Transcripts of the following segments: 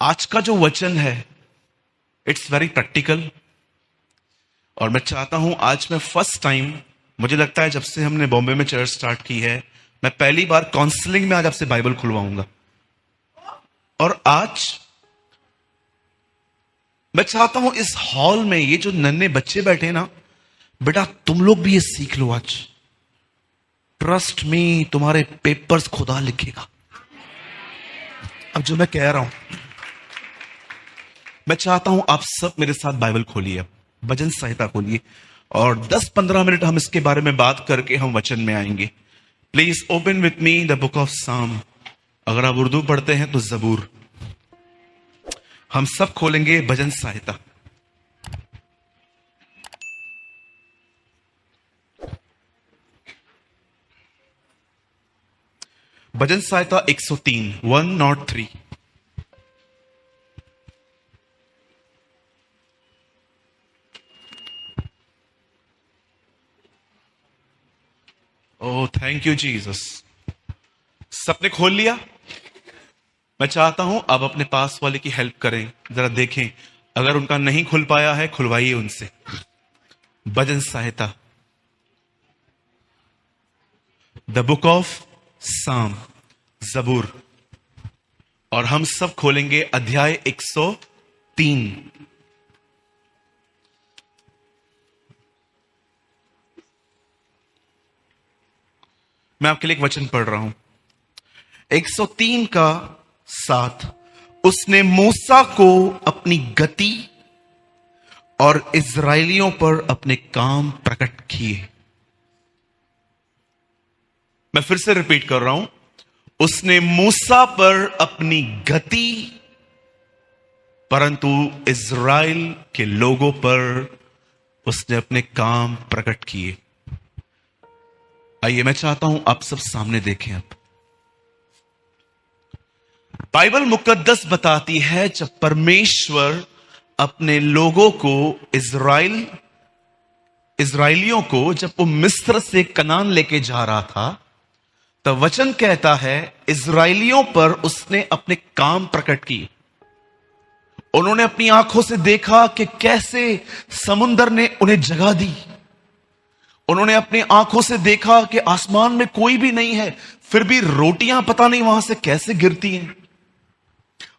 आज का जो वचन है इट्स वेरी प्रैक्टिकल। और मैं चाहता हूं, आज मैं फर्स्ट टाइम, मुझे लगता है जब से हमने बॉम्बे में चर्च स्टार्ट की है, मैं पहली बार काउंसलिंग में आज आपसे बाइबल खुलवाऊंगा। और आज मैं चाहता हूं इस हॉल में ये जो नन्हे बच्चे बैठे ना, बेटा तुम लोग भी ये सीख लो आज। ट्रस्ट मी, तुम्हारे पेपर्स खुदा लिखेगा। अब जो मैं कह रहा हूं, मैं चाहता हूं आप सब मेरे साथ बाइबल खोलिए, भजन संहिता खोलिए, और 10-15 मिनट हम इसके बारे में बात करके हम वचन में आएंगे। Please open with me the book of साम। अगर आप उर्दू पढ़ते हैं तो जबूर। हम सब खोलेंगे भजन संहिता। भजन संहिता 103, 103। ओह थैंक यू जीसस। सबने खोल लिया? मैं चाहता हूं आप अपने पास वाले की हेल्प करें, जरा देखें, अगर उनका नहीं खुल पाया है खुलवाइए उनसे। भजन संहिता, द बुक ऑफ साम, जबूर। और हम सब खोलेंगे अध्याय 103। मैं आपके लिए एक वचन पढ़ रहा हूं, 103 का 7। उसने मूसा को अपनी गति और इजराइलियों पर अपने काम प्रकट किए। मैं फिर से रिपीट कर रहा हूं, उसने मूसा पर अपनी गति, परंतु इजराइल के लोगों पर उसने अपने काम प्रकट किए। आइए, मैं चाहता हूं आप सब सामने देखें। अब बाइबल मुकद्दस बताती है, जब परमेश्वर अपने लोगों को, इजराइलियों को, जब वो मिस्र से कनान लेके जा रहा था, तब वचन कहता है इजराइलियों पर उसने अपने काम प्रकट किए। उन्होंने अपनी आंखों से देखा कि कैसे समुंदर ने उन्हें जगह दी। उन्होंने अपनी आंखों से देखा कि आसमान में कोई भी नहीं है, फिर भी रोटियां पता नहीं वहां से कैसे गिरती हैं।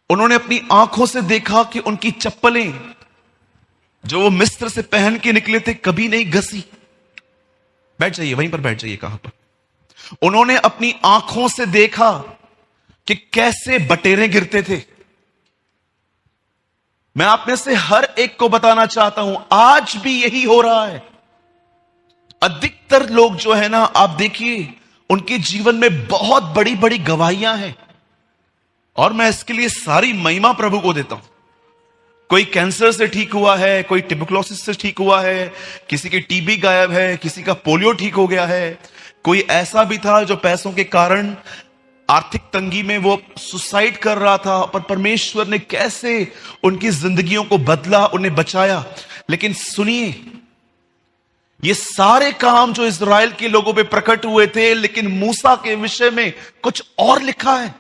उन्होंने अपनी आंखों से देखा कि उनकी चप्पलें जो वो मिस्र से पहन के निकले थे कभी नहीं घसी। बैठ जाइए, वहीं पर बैठ जाइए। कहां पर? उन्होंने अपनी आंखों से देखा कि कैसे बटेरें गिरते थे। मैं आप में से हर एक को बताना चाहता हूं, आज भी यही हो रहा है। अधिकतर लोग जो है ना, आप देखिए, उनके जीवन में बहुत बड़ी बड़ी गवाहियां हैं, और मैं इसके लिए सारी महिमा प्रभु को देता हूं। कोई कैंसर से ठीक हुआ है, कोई ट्यूबरकुलोसिस से ठीक हुआ है, किसी की टीबी गायब है, किसी का पोलियो ठीक हो गया है, कोई ऐसा भी था जो पैसों के कारण आर्थिक तंगी में वो सुसाइड कर रहा था, पर परमेश्वर ने कैसे उनकी जिंदगियों को बदला, उन्हें बचाया। लेकिन सुनिए, ये सारे काम जो इजराइल के लोगों पे प्रकट हुए थे, लेकिन मूसा के विषय में कुछ और लिखा है।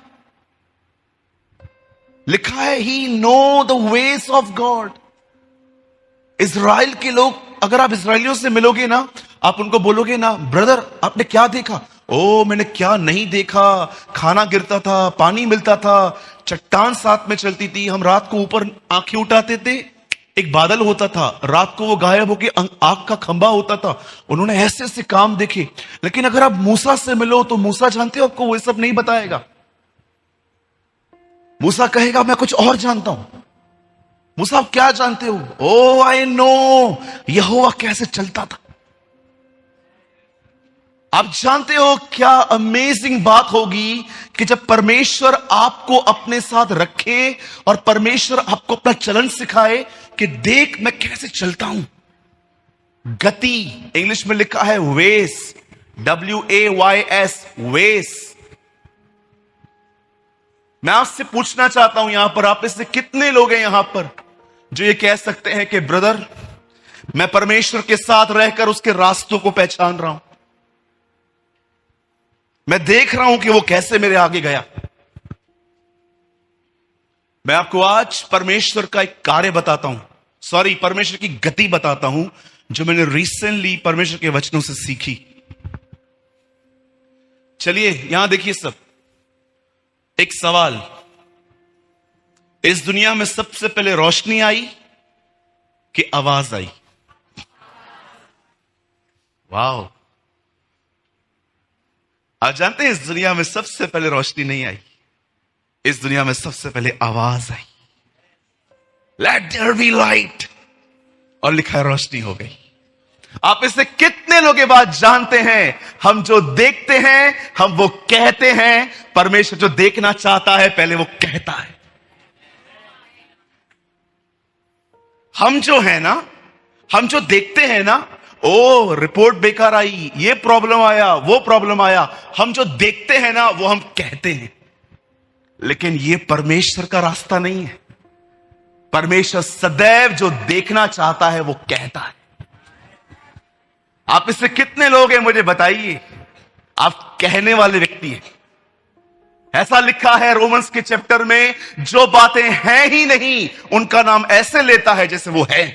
लिखा है ही know the ways of God. Israel के लोग, अगर आप इजराइलियों से मिलोगे ना, आप उनको बोलोगे ना, ब्रदर आपने क्या देखा? ओ मैंने क्या नहीं देखा, खाना गिरता था, पानी मिलता था, चट्टान साथ में चलती थी, हम रात को ऊपर आंखें उठाते थे, एक बादल होता था, रात को वो गायब होके आग का खंबा होता था। उन्होंने ऐसे ऐसे काम देखे। लेकिन अगर आप मूसा से मिलो तो मूसा, जानते हो, आपको वो सब नहीं बताएगा। मूसा कहेगा मैं कुछ और जानता हूं। मूसा आप क्या जानते हो? ओ आई नो यहोवा कैसे चलता था। आप जानते हो क्या अमेजिंग बात होगी कि जब परमेश्वर आपको अपने साथ रखे और परमेश्वर आपको अपना चलन सिखाए कि देख मैं कैसे चलता हूं। गति इंग्लिश में लिखा है वेस, WAYS, वेस। मैं आपसे पूछना चाहता हूं, यहां पर आप में से कितने लोग हैं यहां पर जो ये कह सकते हैं कि ब्रदर मैं परमेश्वर के साथ रहकर उसके रास्तों को पहचान रहा हूं, मैं देख रहा हूं कि वो कैसे मेरे आगे गया। मैं आपको आज परमेश्वर का एक कार्य बताता हूं, परमेश्वर की गति बताता हूं, जो मैंने रिसेंटली परमेश्वर के वचनों से सीखी। चलिए यहां देखिए सब, एक सवाल, इस दुनिया में सबसे पहले रोशनी आई कि आवाज आई? वाह! आप जानते हैं इस दुनिया में सबसे पहले रोशनी नहीं आई, इस दुनिया में सबसे पहले आवाज आई, लेट देयर बी लाइट, और लिखा है रोशनी हो गई। आप इससे कितने लोग ये बात जानते हैं? हम जो देखते हैं हम वो कहते हैं, परमेश्वर जो देखना चाहता है पहले वो कहता है। हम जो है ना, हम जो देखते हैं ना, ओ रिपोर्ट बेकार आई, ये प्रॉब्लम आया, वो प्रॉब्लम आया, हम जो देखते हैं ना वो हम कहते हैं। लेकिन ये परमेश्वर का रास्ता नहीं है। परमेश्वर सदैव जो देखना चाहता है वो कहता है। आप इससे कितने लोग हैं मुझे बताइए, आप कहने वाले व्यक्ति हैं। ऐसा लिखा है रोमन्स के चैप्टर में, जो बातें हैं ही नहीं उनका नाम ऐसे लेता है जैसे वो है।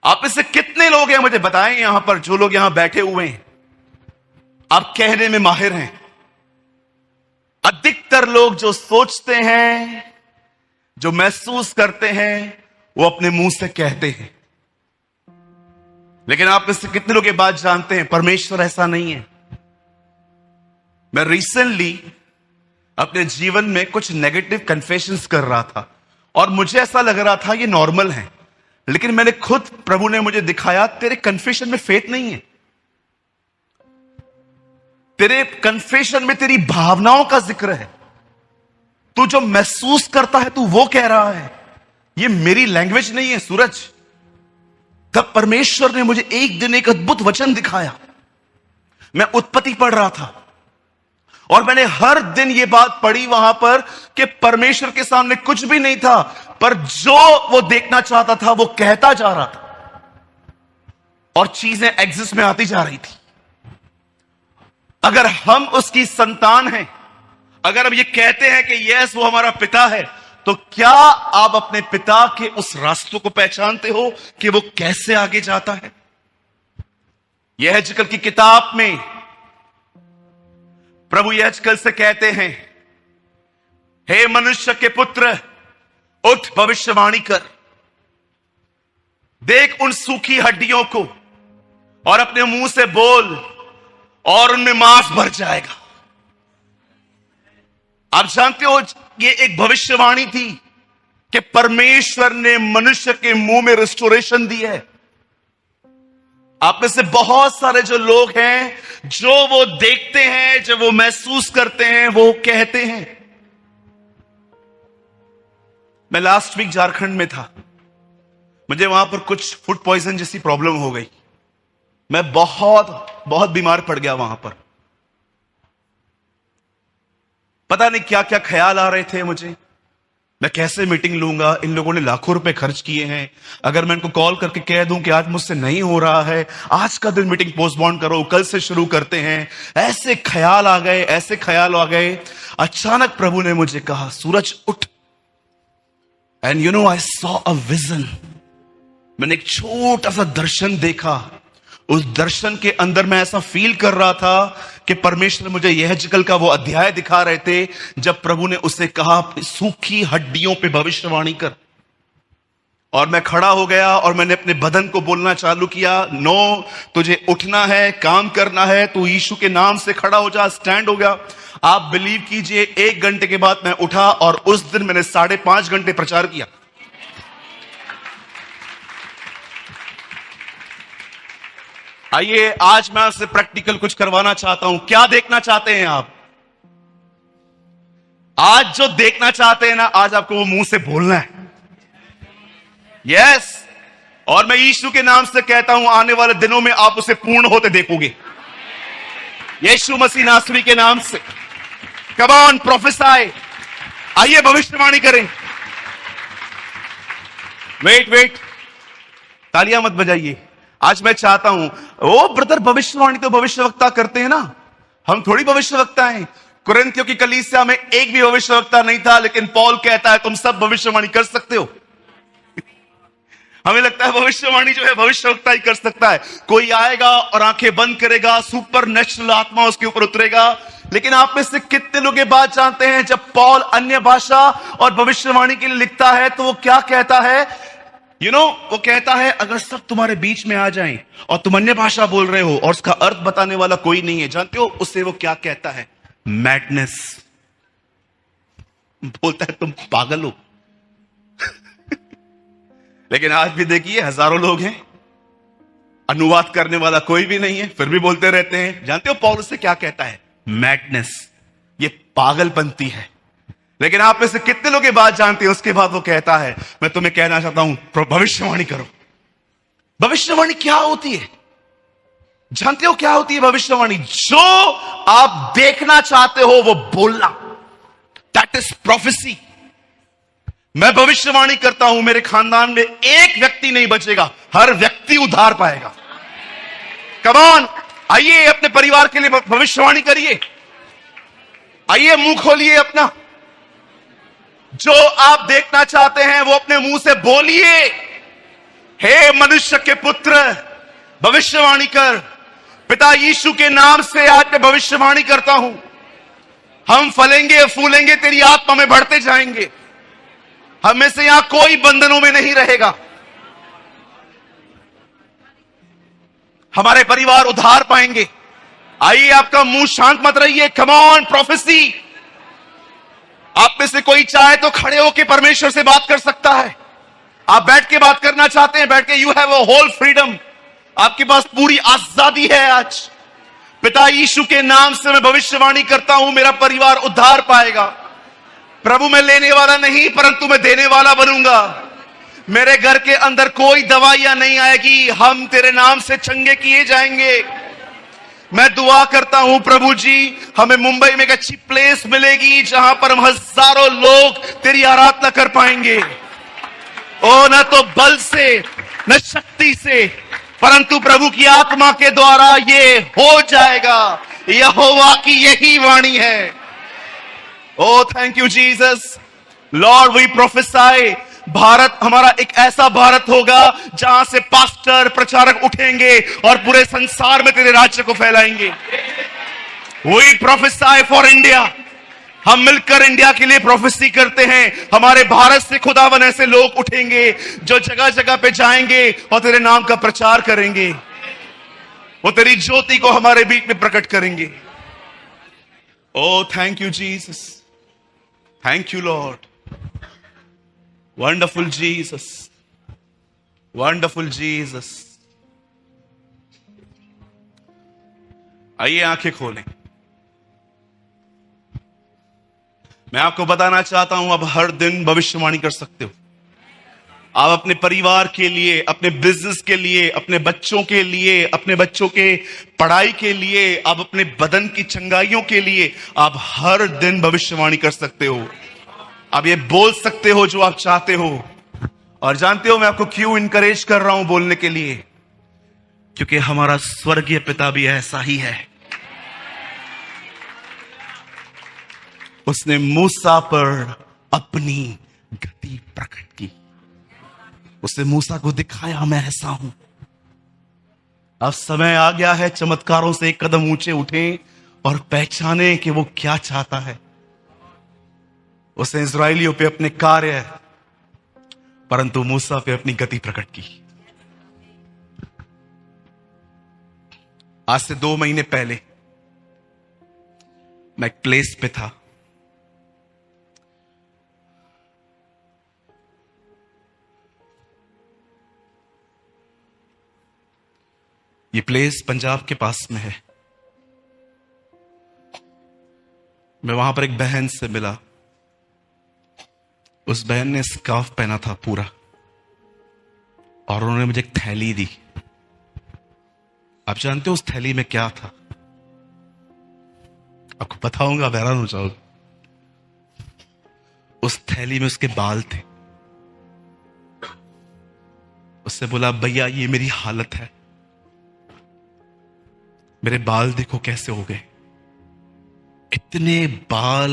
आप इससे कितने लोग हैं मुझे बताएं, यहां पर जो लोग यहां बैठे हुए हैं, आप कहने में माहिर हैं। अधिकतर लोग जो सोचते हैं, जो महसूस करते हैं, वो अपने मुंह से कहते हैं। लेकिन आप इससे कितने लोग ये बात जानते हैं, परमेश्वर ऐसा नहीं है। मैं रिसेंटली अपने जीवन में कुछ नेगेटिव कन्फेशंस कर रहा था और मुझे ऐसा लग रहा था ये नॉर्मल है, लेकिन मैंने खुद, प्रभु ने मुझे दिखाया, तेरे कन्फेशन में फेथ नहीं है, तेरे कन्फेशन में तेरी भावनाओं का जिक्र है, तू जो महसूस करता है तू वो कह रहा है, ये मेरी लैंग्वेज नहीं है सूरज। तब परमेश्वर ने मुझे एक दिन एक अद्भुत वचन दिखाया। मैं उत्पत्ति पढ़ रहा था और मैंने हर दिन ये बात पढ़ी वहां पर कि परमेश्वर के सामने कुछ भी नहीं था, पर जो वो देखना चाहता था वो कहता जा रहा था और चीजें एग्जिस्ट में आती जा रही थी। अगर हम उसकी संतान हैं, अगर हम ये कहते हैं कि यस वो हमारा पिता है, तो क्या आप अपने पिता के उस रास्तों को पहचानते हो कि वो कैसे आगे जाता है? यह यहेजकेल की किताब में प्रभु यहेजकेल से कहते हैं, हे मनुष्य के पुत्र, उठ भविष्यवाणी कर, देख उन सूखी हड्डियों को और अपने मुंह से बोल और उनमें मांस भर जाएगा। आप जानते हो ये एक भविष्यवाणी थी कि परमेश्वर ने मनुष्य के मुंह में रिस्टोरेशन दी है। आप में से बहुत सारे जो लोग हैं, जो वो देखते हैं, जो वो महसूस करते हैं, वो कहते हैं। मैं लास्ट वीक झारखंड में था, मुझे वहां पर कुछ फूड पॉइजन जैसी प्रॉब्लम हो गई। मैं बहुत बीमार पड़ गया वहां पर। पता नहीं क्या क्या ख्याल आ रहे थे मुझे, मैं कैसे मीटिंग लूंगा, इन लोगों ने लाखों रुपए खर्च किए हैं, अगर मैं इनको कॉल करके कह दूं कि आज मुझसे नहीं हो रहा है, आज का दिन मीटिंग पोस्टपोन करो, कल से शुरू करते हैं। ऐसे ख्याल आ गए, ऐसे ख्याल आ गए। अचानक प्रभु ने मुझे कहा, सूरज उठ। And you know I saw a vision. मैंने एक छोटा सा दर्शन देखा। उस दर्शन के अंदर मैं ऐसा फील कर रहा था कि परमेश्वर मुझे यहेजकेल का वो अध्याय दिखा रहे थे जब प्रभु ने उसे कहा, सूखी हड्डियों पे भविष्यवाणी कर। और मैं खड़ा हो गया और मैंने अपने बदन को बोलना चालू किया, नो, तुझे उठना है, काम करना है, तू यीशु के नाम से खड़ा हो जा। स्टैंड हो गया। आप बिलीव कीजिए, 1 घंटे के बाद मैं उठा और उस दिन मैंने 5.5 घंटे प्रचार किया। आइए आज मैं आपसे प्रैक्टिकल कुछ करवाना चाहता हूं। क्या देखना चाहते हैं आप? आज जो देखना चाहते हैं ना, आज आपको वो मुंह से बोलना है, यस। और मैं यीशु के नाम से कहता हूं, आने वाले दिनों में आप उसे पूर्ण होते देखोगे, यीशु मसीह नासरी के नाम से। Come on, प्रोफेसाई। आइए भविष्यवाणी करें। वेट, तालियां मत बजाइए। आज मैं चाहता हूं, ओ ब्रदर, भविष्यवाणी तो भविष्यवक्ता करते हैं ना, हम थोड़ी भविष्यवक्ता हैं। कुरिन्थियों की कलीसिया में एक भी भविष्यवक्ता नहीं था, लेकिन पौल कहता है तुम सब भविष्यवाणी कर सकते हो। हमें लगता है भविष्यवाणी जो है भविष्यवक्ता ही कर सकता है। कोई आएगा और आंखें बंद करेगा, सुपर नेचुरल आत्मा उसके ऊपर उतरेगा। लेकिन आप में से कितने लोग ये बात जानते हैं, जब पौल अन्य भाषा और भविष्यवाणी के लिए लिखता है तो वो क्या कहता है? वो कहता है अगर सब तुम्हारे बीच में आ जाएं और तुम अन्य भाषा बोल रहे हो और उसका अर्थ बताने वाला कोई नहीं है, जानते हो उससे वो क्या कहता है? मैडनेस। बोलता है तुम पागल हो। लेकिन आज भी देखिए हजारों लोग हैं, अनुवाद करने वाला कोई भी नहीं है, फिर भी बोलते रहते हैं। जानते हो पौल उससे क्या कहता है? मैडनेस। ये पागलपंती है। लेकिन आप में से कितने लोग ये बात जानते हैं? उसके बाद वो कहता है मैं तुम्हें कहना चाहता हूं भविष्यवाणी करो। भविष्यवाणी क्या होती है? जानते हो क्या होती है भविष्यवाणी? जो आप देखना चाहते हो वो बोलना। That is prophecy. मैं भविष्यवाणी करता हूं मेरे खानदान में एक व्यक्ति नहीं बचेगा, हर व्यक्ति उद्धार पाएगा। कम ऑन, आइए अपने परिवार के लिए भविष्यवाणी करिए। आइए मुंह खोलिए अपना। जो आप देखना चाहते हैं वो अपने मुंह से बोलिए। हे मनुष्य के पुत्र, भविष्यवाणी कर। पिता यीशु के नाम से आज मैं भविष्यवाणी करता हूं, हम फलेंगे फूलेंगे, तेरी आत्मा में बढ़ते जाएंगे। हमें से यहां कोई बंधनों में नहीं रहेगा। हमारे परिवार उद्धार पाएंगे। आइए, आपका मुंह शांत मत रहिए। Come on, prophecy. आप में से कोई चाहे तो खड़े होकर परमेश्वर से बात कर सकता है। आप बैठ के बात करना चाहते हैं, बैठ के, you have a whole freedom. आपके पास पूरी आजादी है। आज पिता यीशु के नाम से मैं भविष्यवाणी करता हूं, मेरा परिवार उद्धार पाएगा। प्रभु मैं लेने वाला नहीं परंतु मैं देने वाला बनूंगा। मेरे घर के अंदर कोई दवाइयां नहीं आएगी, हम तेरे नाम से चंगे किए जाएंगे। मैं दुआ करता हूं प्रभु जी, हमें मुंबई में एक अच्छी प्लेस मिलेगी जहां पर हम हजारों लोग तेरी आराधना कर पाएंगे। ओ न तो बल से न शक्ति से, परंतु प्रभु की आत्मा के द्वारा ये हो जाएगा। यहोवा की यही वाणी है। Oh, thank you, Jesus. Lord, we prophesy, Bharat हमारा एक ऐसा भारत होगा जहां से पास्टर, प्रचारक उठेंगे और पूरे संसार में तेरे राज्य को फैलाएंगे। We prophesy for India. हम मिलकर इंडिया के लिए प्रोफेसी करते हैं। हमारे भारत से खुदावन ऐसे लोग उठेंगे जो जगह जगह पे जाएंगे और तेरे नाम का प्रचार करेंगे। वो तेरी ज्योति को हमारे बीच में प्रकट करेंगे। Oh, thank you, Jesus. Thank you, Lord. Wonderful Jesus. Wonderful Jesus. आइए आंखें खोलें। मैं आपको बताना चाहता हूं, अब हर दिन भविष्यवाणी कर सकते हो। आप अपने परिवार के लिए, अपने बिजनेस के लिए, अपने बच्चों के लिए, अपने बच्चों के पढ़ाई के लिए, आप अपने बदन की चंगाइयों के लिए, आप हर दिन भविष्यवाणी कर सकते हो। आप ये बोल सकते हो जो आप चाहते हो। और जानते हो मैं आपको क्यों इनकरेज कर रहा हूं बोलने के लिए? क्योंकि हमारा स्वर्गीय पिता भी ऐसा ही है। उसने मूसा पर अपनी गति प्रकट की। उसने मूसा को दिखाया मैं ऐसा हूं। अब समय आ गया है चमत्कारों से एक कदम ऊंचे उठें और पहचाने कि वो क्या चाहता है। उसने इस्राएलियों पे अपने कार्य, परंतु मूसा पे अपनी गति प्रकट की। आज से 2 महीने पहले मैं एक प्लेस पे था। ये प्लेस पंजाब के पास में है। मैं वहां पर एक बहन से मिला। उस बहन ने स्कार्फ पहना था पूरा, और उन्होंने मुझे एक थैली दी। आप जानते हो उस थैली में क्या था? आपको बताऊंगा, आप हैरान हो जाओगे। उस थैली में उसके बाल थे। उससे बोला भैया ये मेरी हालत है, मेरे बाल देखो कैसे हो गए। इतने बाल।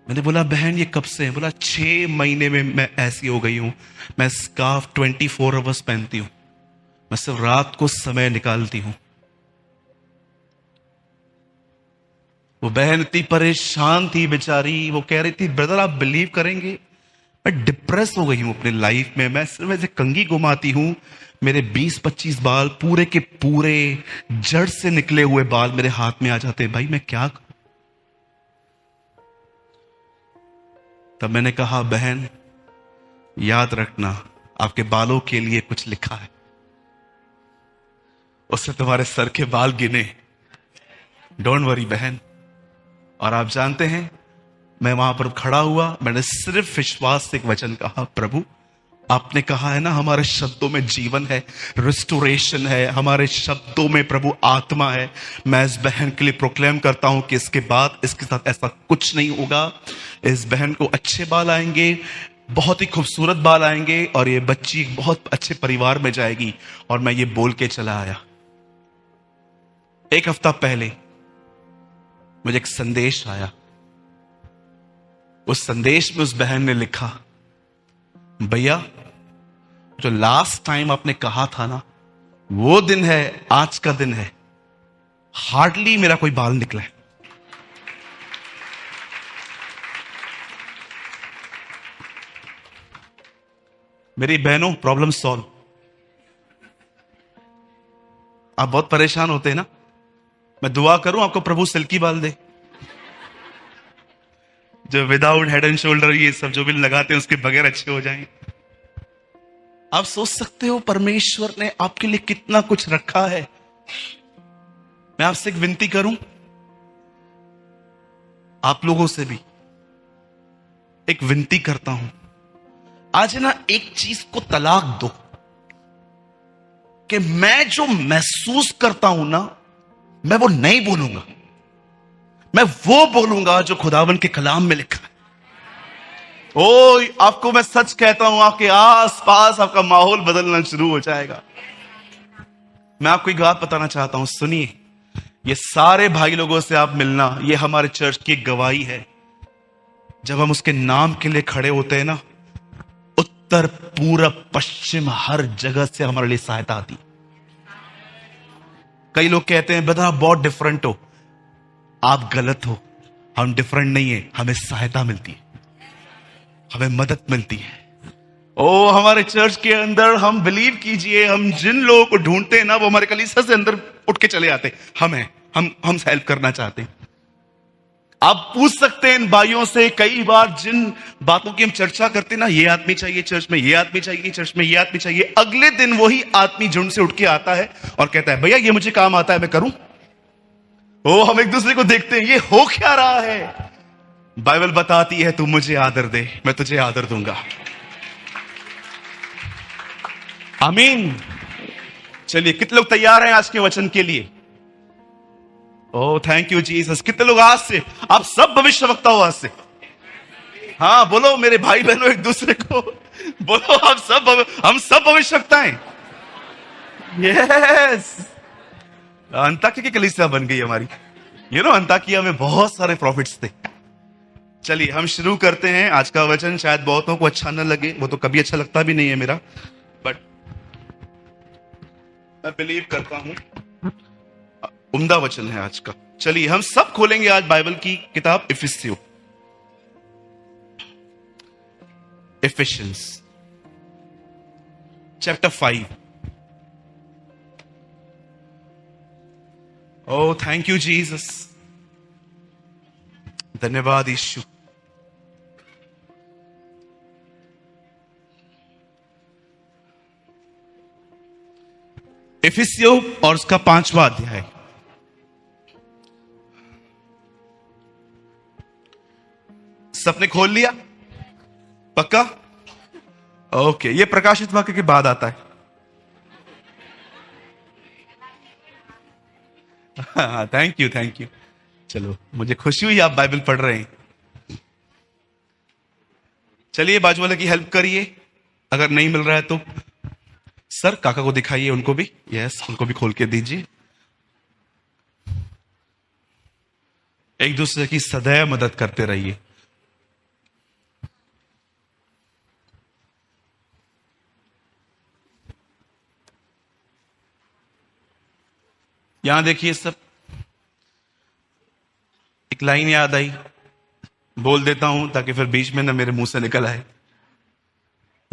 मैंने बोला बहन ये कब से है? बोला 6 महीने में मैं ऐसी हो गई हूं। मैं स्कार्फ 24 आवर्स पहनती हूं, मैं सिर्फ रात को समय निकालती हूं। वो बहन इतनी परेशान थी बेचारी, वो कह रही थी ब्रदर आप बिलीव करेंगे मैं डिप्रेस हो गई हूं अपनी लाइफ में। मैं सिर्फ ऐसे कंघी घुमाती हूं, मेरे 20-25 बाल पूरे के पूरे जड़ से निकले हुए बाल मेरे हाथ में आ जाते। भाई मैं क्या करूं? तब मैंने कहा बहन याद रखना आपके बालों के लिए कुछ लिखा है, उससे तुम्हारे सर के बाल गिने। डोंट वरी बहन। और आप जानते हैं मैं वहां पर खड़ा हुआ, मैंने सिर्फ विश्वास से एक वचन कहा, प्रभु आपने कहा है ना हमारे शब्दों में जीवन है, रिस्टोरेशन है, हमारे शब्दों में प्रभु आत्मा है। मैं इस बहन के लिए प्रोक्लेम करता हूं कि इसके बाद इसके साथ ऐसा कुछ नहीं होगा। इस बहन को अच्छे बाल आएंगे, बहुत ही खूबसूरत बाल आएंगे, और ये बच्ची बहुत अच्छे परिवार में जाएगी। और मैं ये बोल के चला आया। 1 हफ्ता पहले मुझे एक संदेश आया। उस संदेश में उस बहन ने लिखा, भैया जो लास्ट टाइम आपने कहा था ना वो दिन है, आज का दिन है। हार्डली मेरा कोई बाल निकला है। मेरी बहनों प्रॉब्लम सॉल्व। आप बहुत परेशान होते हैं ना, मैं दुआ करूं आपको प्रभु सिल्की बाल दे, जो विदाउट हेड एंड शोल्डर ये सब जो भी लगाते हैं उसके बगैर अच्छे हो जाएं। आप सोच सकते हो परमेश्वर ने आपके लिए कितना कुछ रखा है। मैं आपसे एक विनती करूं, आप लोगों से भी एक विनती करता हूं, आज ना एक चीज को तलाक दो कि मैं जो महसूस करता हूं ना मैं वो नहीं बोलूंगा, मैं वो बोलूंगा जो खुदावन के कलाम में लिखा है। ओ आपको मैं सच कहता हूं, आपके आस पास आपका माहौल बदलना शुरू हो जाएगा। मैं आपको एक बात बताना चाहता हूं, सुनिए। ये सारे भाई लोगों से आप मिलना, ये हमारे चर्च की एक गवाही है। जब हम उसके नाम के लिए खड़े होते हैं ना, उत्तर पूरब पश्चिम हर जगह से हमारे लिए सहायता आती। कई लोग कहते हैं ब्रदर आप बहुत डिफरेंट हो। आप गलत हो, हम डिफरेंट नहीं है, हमें सहायता मिलती है, हमें मदद मिलती है। ओ हमारे चर्च के अंदर हम बिलीव कीजिए, हम जिन लोगों को ढूंढते हैं ना वो हमारे कलीसिया से अंदर उठ के चले आते। हम हेल्प करना चाहते हैं। आप पूछ सकते हैं इन भाइयों से, कई बार जिन बातों की हम चर्चा करते हैं ना, ये आदमी चाहिए चर्च में, ये आदमी चाहिए चर्च में, ये आदमी चाहिए, अगले दिन वही आदमी झुंड से उठ के आता है और कहता है भैया ये मुझे काम आता है, मैं करूं। ओ हम एक दूसरे को देखते हैं, ये हो क्या रहा है। बाइबल बताती है तू मुझे आदर दे, मैं तुझे आदर दूंगा। आमीन। चलिए कितने लोग तैयार हैं आज के वचन के लिए? ओह थैंक यू जीसस। कितने लोग आज से, आप सब भविष्यवक्ता हो आज से? हाँ बोलो मेरे भाई बहनों, एक दूसरे को बोलो हम सब भविष्यवक्ता हैं। यस। अंताकिया की कलीसिया बन गई हमारी। अंताकिया में बहुत सारे प्रॉफिट्स थे। चलिए हम शुरू करते हैं आज का वचन। शायद बहुतों को अच्छा न लगे, वो तो कभी अच्छा लगता भी नहीं है मेरा, बट मैं बिलीव करता हूं उम्दा वचन है आज का। चलिए हम सब खोलेंगे आज बाइबल की किताब इफिसियों, Ephesians chapter 5। Oh thank you Jesus. धन्यवाद यीशु। एफिसियों और उसका 5वां अध्याय। सबने खोल लिया? पक्का? ओके। ये प्रकाशित वाक्य के बाद आता है। हाँ थैंक यू थैंक यू। चलो मुझे खुशी हुई आप बाइबल पढ़ रहे हैं। चलिए बाजू वाले की हेल्प करिए, अगर नहीं मिल रहा है तो सर काका को दिखाइए, उनको भी, यस उनको भी खोल के दीजिए। एक दूसरे की सदैव मदद करते रहिए। यहां देखिए सब, एक लाइन याद आई, बोल देता हूं ताकि फिर बीच में ना मेरे मुंह से निकल आए।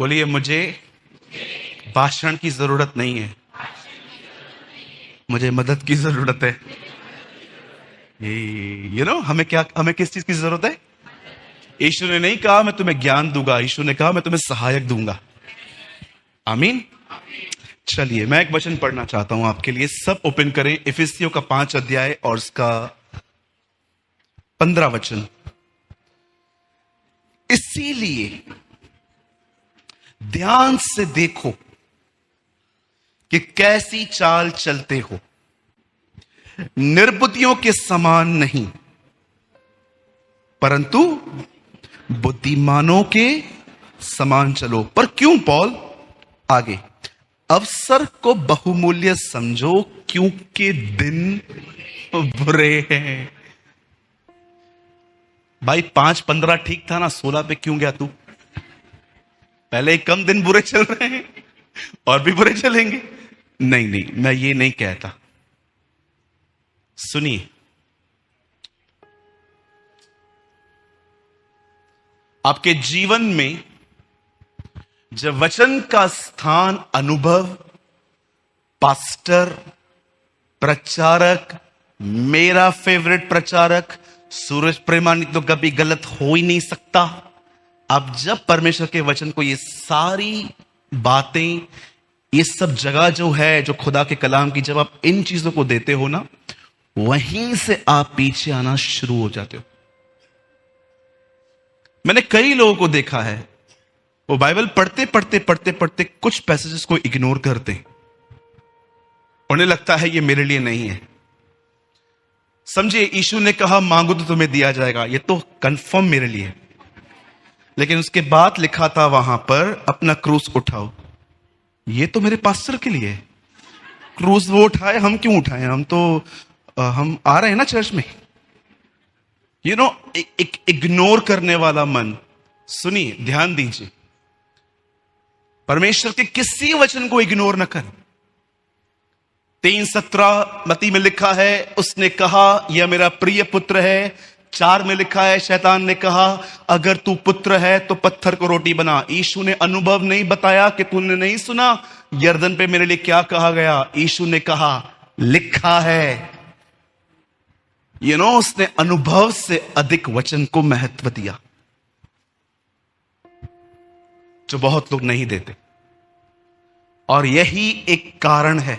बोलिए, मुझे भाषण की जरूरत नहीं है, मुझे मदद की जरूरत है। हमें किस चीज की जरूरत है? यीशु ने नहीं कहा मैं तुम्हें ज्ञान दूंगा, यीशु ने कहा मैं तुम्हें सहायक दूंगा। आमीन। चलिए मैं एक वचन पढ़ना चाहता हूं आपके लिए। सब ओपन करें, इफिसियों का 5 अध्याय और उसका 15 वचन। इसीलिए ध्यान से देखो कि कैसी चाल चलते हो, निर्बुद्धियों के समान नहीं, परंतु बुद्धिमानों के समान चलो। पर क्यों पॉल? आगे, अवसर को बहुमूल्य समझो क्योंकि दिन बुरे हैं। भाई 5-15 ठीक था ना, 16 पे क्यों गया तू? पहले कम दिन बुरे चल रहे हैं और भी बुरे चलेंगे। नहीं, मैं ये नहीं कहता। सुनिए, आपके जीवन में जब वचन का स्थान अनुभव, पास्टर, प्रचारक, मेरा फेवरेट प्रचारक सूरज प्रेमानिक तो कभी गलत हो ही नहीं सकता। आप जब परमेश्वर के वचन को, ये सारी बातें, ये सब जगह जो है, जो खुदा के कलाम की, जब आप इन चीजों को देते हो ना, वहीं से आप पीछे आना शुरू हो जाते हो। मैंने कई लोगों को देखा है, वो बाइबल पढ़ते पढ़ते पढ़ते पढ़ते कुछ पैसेजेस को इग्नोर करते हैं। उन्हें लगता है ये मेरे लिए नहीं है। समझिए, यीशु ने कहा मांगो तो तुम्हें दिया जाएगा, ये तो कंफर्म मेरे लिए है। लेकिन उसके बाद लिखा था वहां पर अपना क्रूस उठाओ, ये तो मेरे पास्टर के लिए है। क्रूस वो उठाए, हम क्यों उठाए? हम आ रहे हैं ना चर्च में। एक इग्नोर करने वाला मन। सुनिए, ध्यान दीजिए, परमेश्वर के किसी वचन को इग्नोर न करें। 3:17 मत्ती में लिखा है, उसने कहा यह मेरा प्रिय पुत्र है। 4 में लिखा है, शैतान ने कहा अगर तू पुत्र है तो पत्थर को रोटी बना। यीशु ने अनुभव नहीं बताया कि तूने नहीं सुना यर्दन पे मेरे लिए क्या कहा गया। यीशु ने कहा लिखा है। उसने अनुभव से अधिक वचन को महत्व दिया, जो बहुत लोग नहीं देते। और यही एक कारण है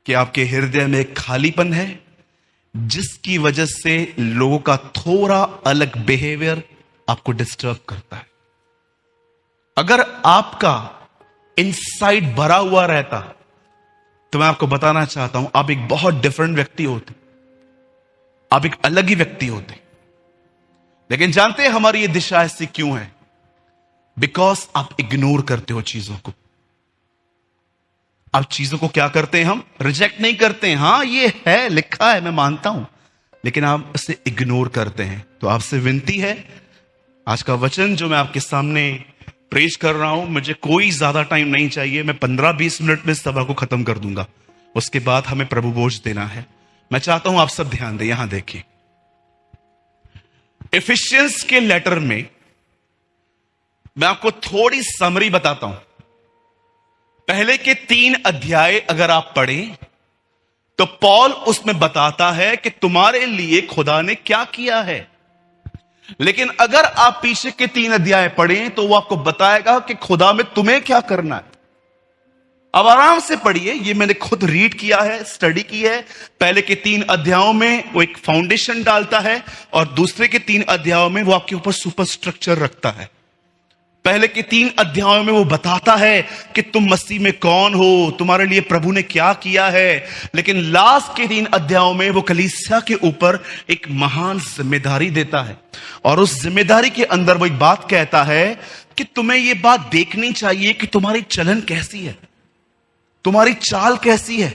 कि आपके हृदय में एक खालीपन है, जिसकी वजह से लोगों का थोड़ा अलग बिहेवियर आपको डिस्टर्ब करता है। अगर आपका इनसाइड भरा हुआ रहता तो मैं आपको बताना चाहता हूं, आप एक बहुत डिफरेंट व्यक्ति होते, आप एक अलग ही व्यक्ति होते। लेकिन जानते हैं हमारी ये दिशा ऐसी क्यों है? बिकॉज आप इग्नोर करते हो चीजों को। आप चीजों को क्या करते हैं? हम रिजेक्ट नहीं करते हैं। हाँ, ये है, लिखा है, मैं मानता हूं, लेकिन आप इसे इग्नोर करते हैं। तो आपसे विनती है, आज का वचन जो मैं आपके सामने प्रेज कर रहा हूं, मुझे कोई ज्यादा टाइम नहीं चाहिए। मैं 15-20 मिनट में सभा को खत्म कर दूंगा। उसके बाद हमें प्रभु भोज देना है। मैं चाहता हूं आप सब ध्यान दें। यहां देखिए, एफिशिएंस के लेटर में मैं आपको थोड़ी समरी बताता हूं। पहले के 3 अध्याय अगर आप पढ़ें तो पॉल उसमें बताता है कि तुम्हारे लिए खुदा ने क्या किया है। लेकिन अगर आप पीछे के 3 अध्याय पढ़ें तो वो आपको बताएगा कि खुदा में तुम्हें क्या करना है। अब आराम से पढ़िए, ये मैंने खुद रीड किया है, स्टडी की है। पहले के 3 अध्यायों में वो एक फाउंडेशन डालता है और दूसरे के 3 अध्यायों में वो आपके ऊपर सुपर स्ट्रक्चर रखता है। पहले के 3 अध्यायों में वो बताता है कि तुम मसीह में कौन हो, तुम्हारे लिए प्रभु ने क्या किया है। लेकिन लास्ट के 3 अध्यायों में वो कलीसिया के ऊपर एक महान जिम्मेदारी देता है, और उस जिम्मेदारी के अंदर वो एक बात कहता है कि तुम्हें ये बात देखनी चाहिए कि तुम्हारी चलन कैसी है, तुम्हारी चाल कैसी है।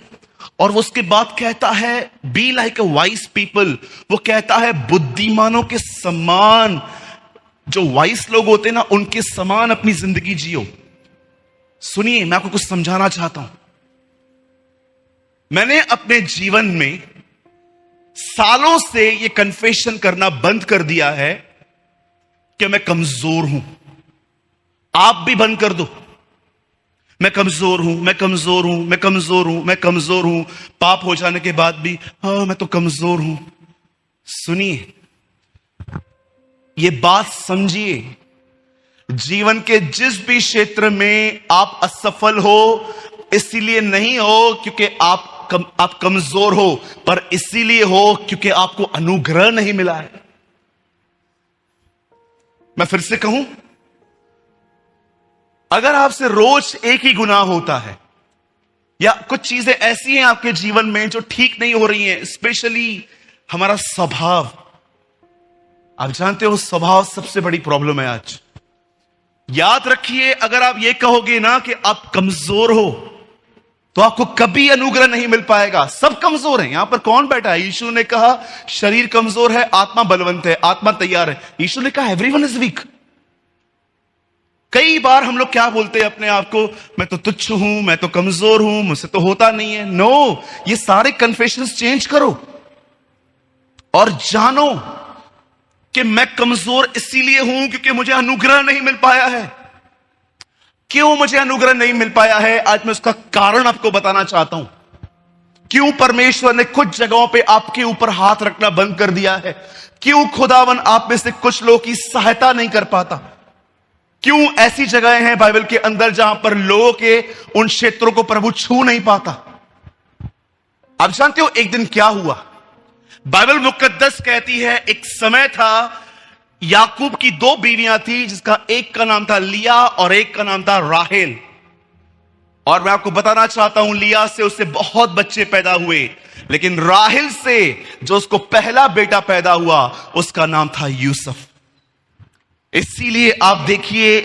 और वो उसके बाद कहता है be like a wise people, वो कहता है बुद्धिमानों के समान, जो वाइज लोग होते हैं ना उनके समान अपनी जिंदगी जियो। सुनिए, मैं आपको कुछ समझाना चाहता हूं। मैंने अपने जीवन में सालों से ये कन्फेशन करना बंद कर दिया है कि मैं कमजोर हूं। आप भी बंद कर दो। मैं कमजोर हूं, मैं कमजोर हूं, मैं कमजोर हूं, मैं कमजोर हूं। पाप हो जाने के बाद भी हाँ मैं तो कमजोर हूं। सुनिए, ये बात समझिए, जीवन के जिस भी क्षेत्र में आप असफल हो, इसीलिए नहीं हो क्योंकि आप कमजोर हो, पर इसीलिए हो क्योंकि आपको अनुग्रह नहीं मिला है। मैं फिर से कहूं, अगर आपसे रोज एक ही गुनाह होता है या कुछ चीजें ऐसी हैं आपके जीवन में जो ठीक नहीं हो रही हैं, स्पेशली हमारा स्वभाव, आप जानते हो स्वभाव सबसे बड़ी प्रॉब्लम है आज। याद रखिए, अगर आप ये कहोगे ना कि आप कमजोर हो तो आपको कभी अनुग्रह नहीं मिल पाएगा। सब कमजोर हैं। यहां पर कौन बैठा है? यीशु ने कहा शरीर कमजोर है, आत्मा बलवंत है, आत्मा तैयार है। यीशु ने कहा एवरीवन इज वीक। कई बार हम लोग क्या बोलते हैं अपने आप को, मैं तो तुच्छ हूं, मैं तो कमजोर हूं, मुझसे तो होता नहीं है। नो, ये सारे कन्फेशंस चेंज करो और जानो कि मैं कमजोर इसीलिए हूं क्योंकि मुझे अनुग्रह नहीं मिल पाया है। क्यों मुझे अनुग्रह नहीं मिल पाया है? आज मैं उसका कारण आपको बताना चाहता हूं। क्यों परमेश्वर ने कुछ जगहों पे आपके ऊपर हाथ रखना बंद कर दिया है? क्यों खुदावन आप में से कुछ लोगों की सहायता नहीं कर पाता? क्यों ऐसी जगहें हैं बाइबल के अंदर जहां पर लोगों के उन क्षेत्रों को प्रभु छू नहीं पाता? आप जानते हो एक दिन क्या हुआ? बाइबल मुकद्दस कहती है एक समय था, याकूब की दो बीवियां थी, जिसका एक का नाम था लिया और एक का नाम था राहेल। और मैं आपको बताना चाहता हूं, लिया से उससे बहुत बच्चे पैदा हुए, लेकिन राहेल से जो उसको पहला बेटा पैदा हुआ उसका नाम था यूसुफ। इसीलिए आप देखिए,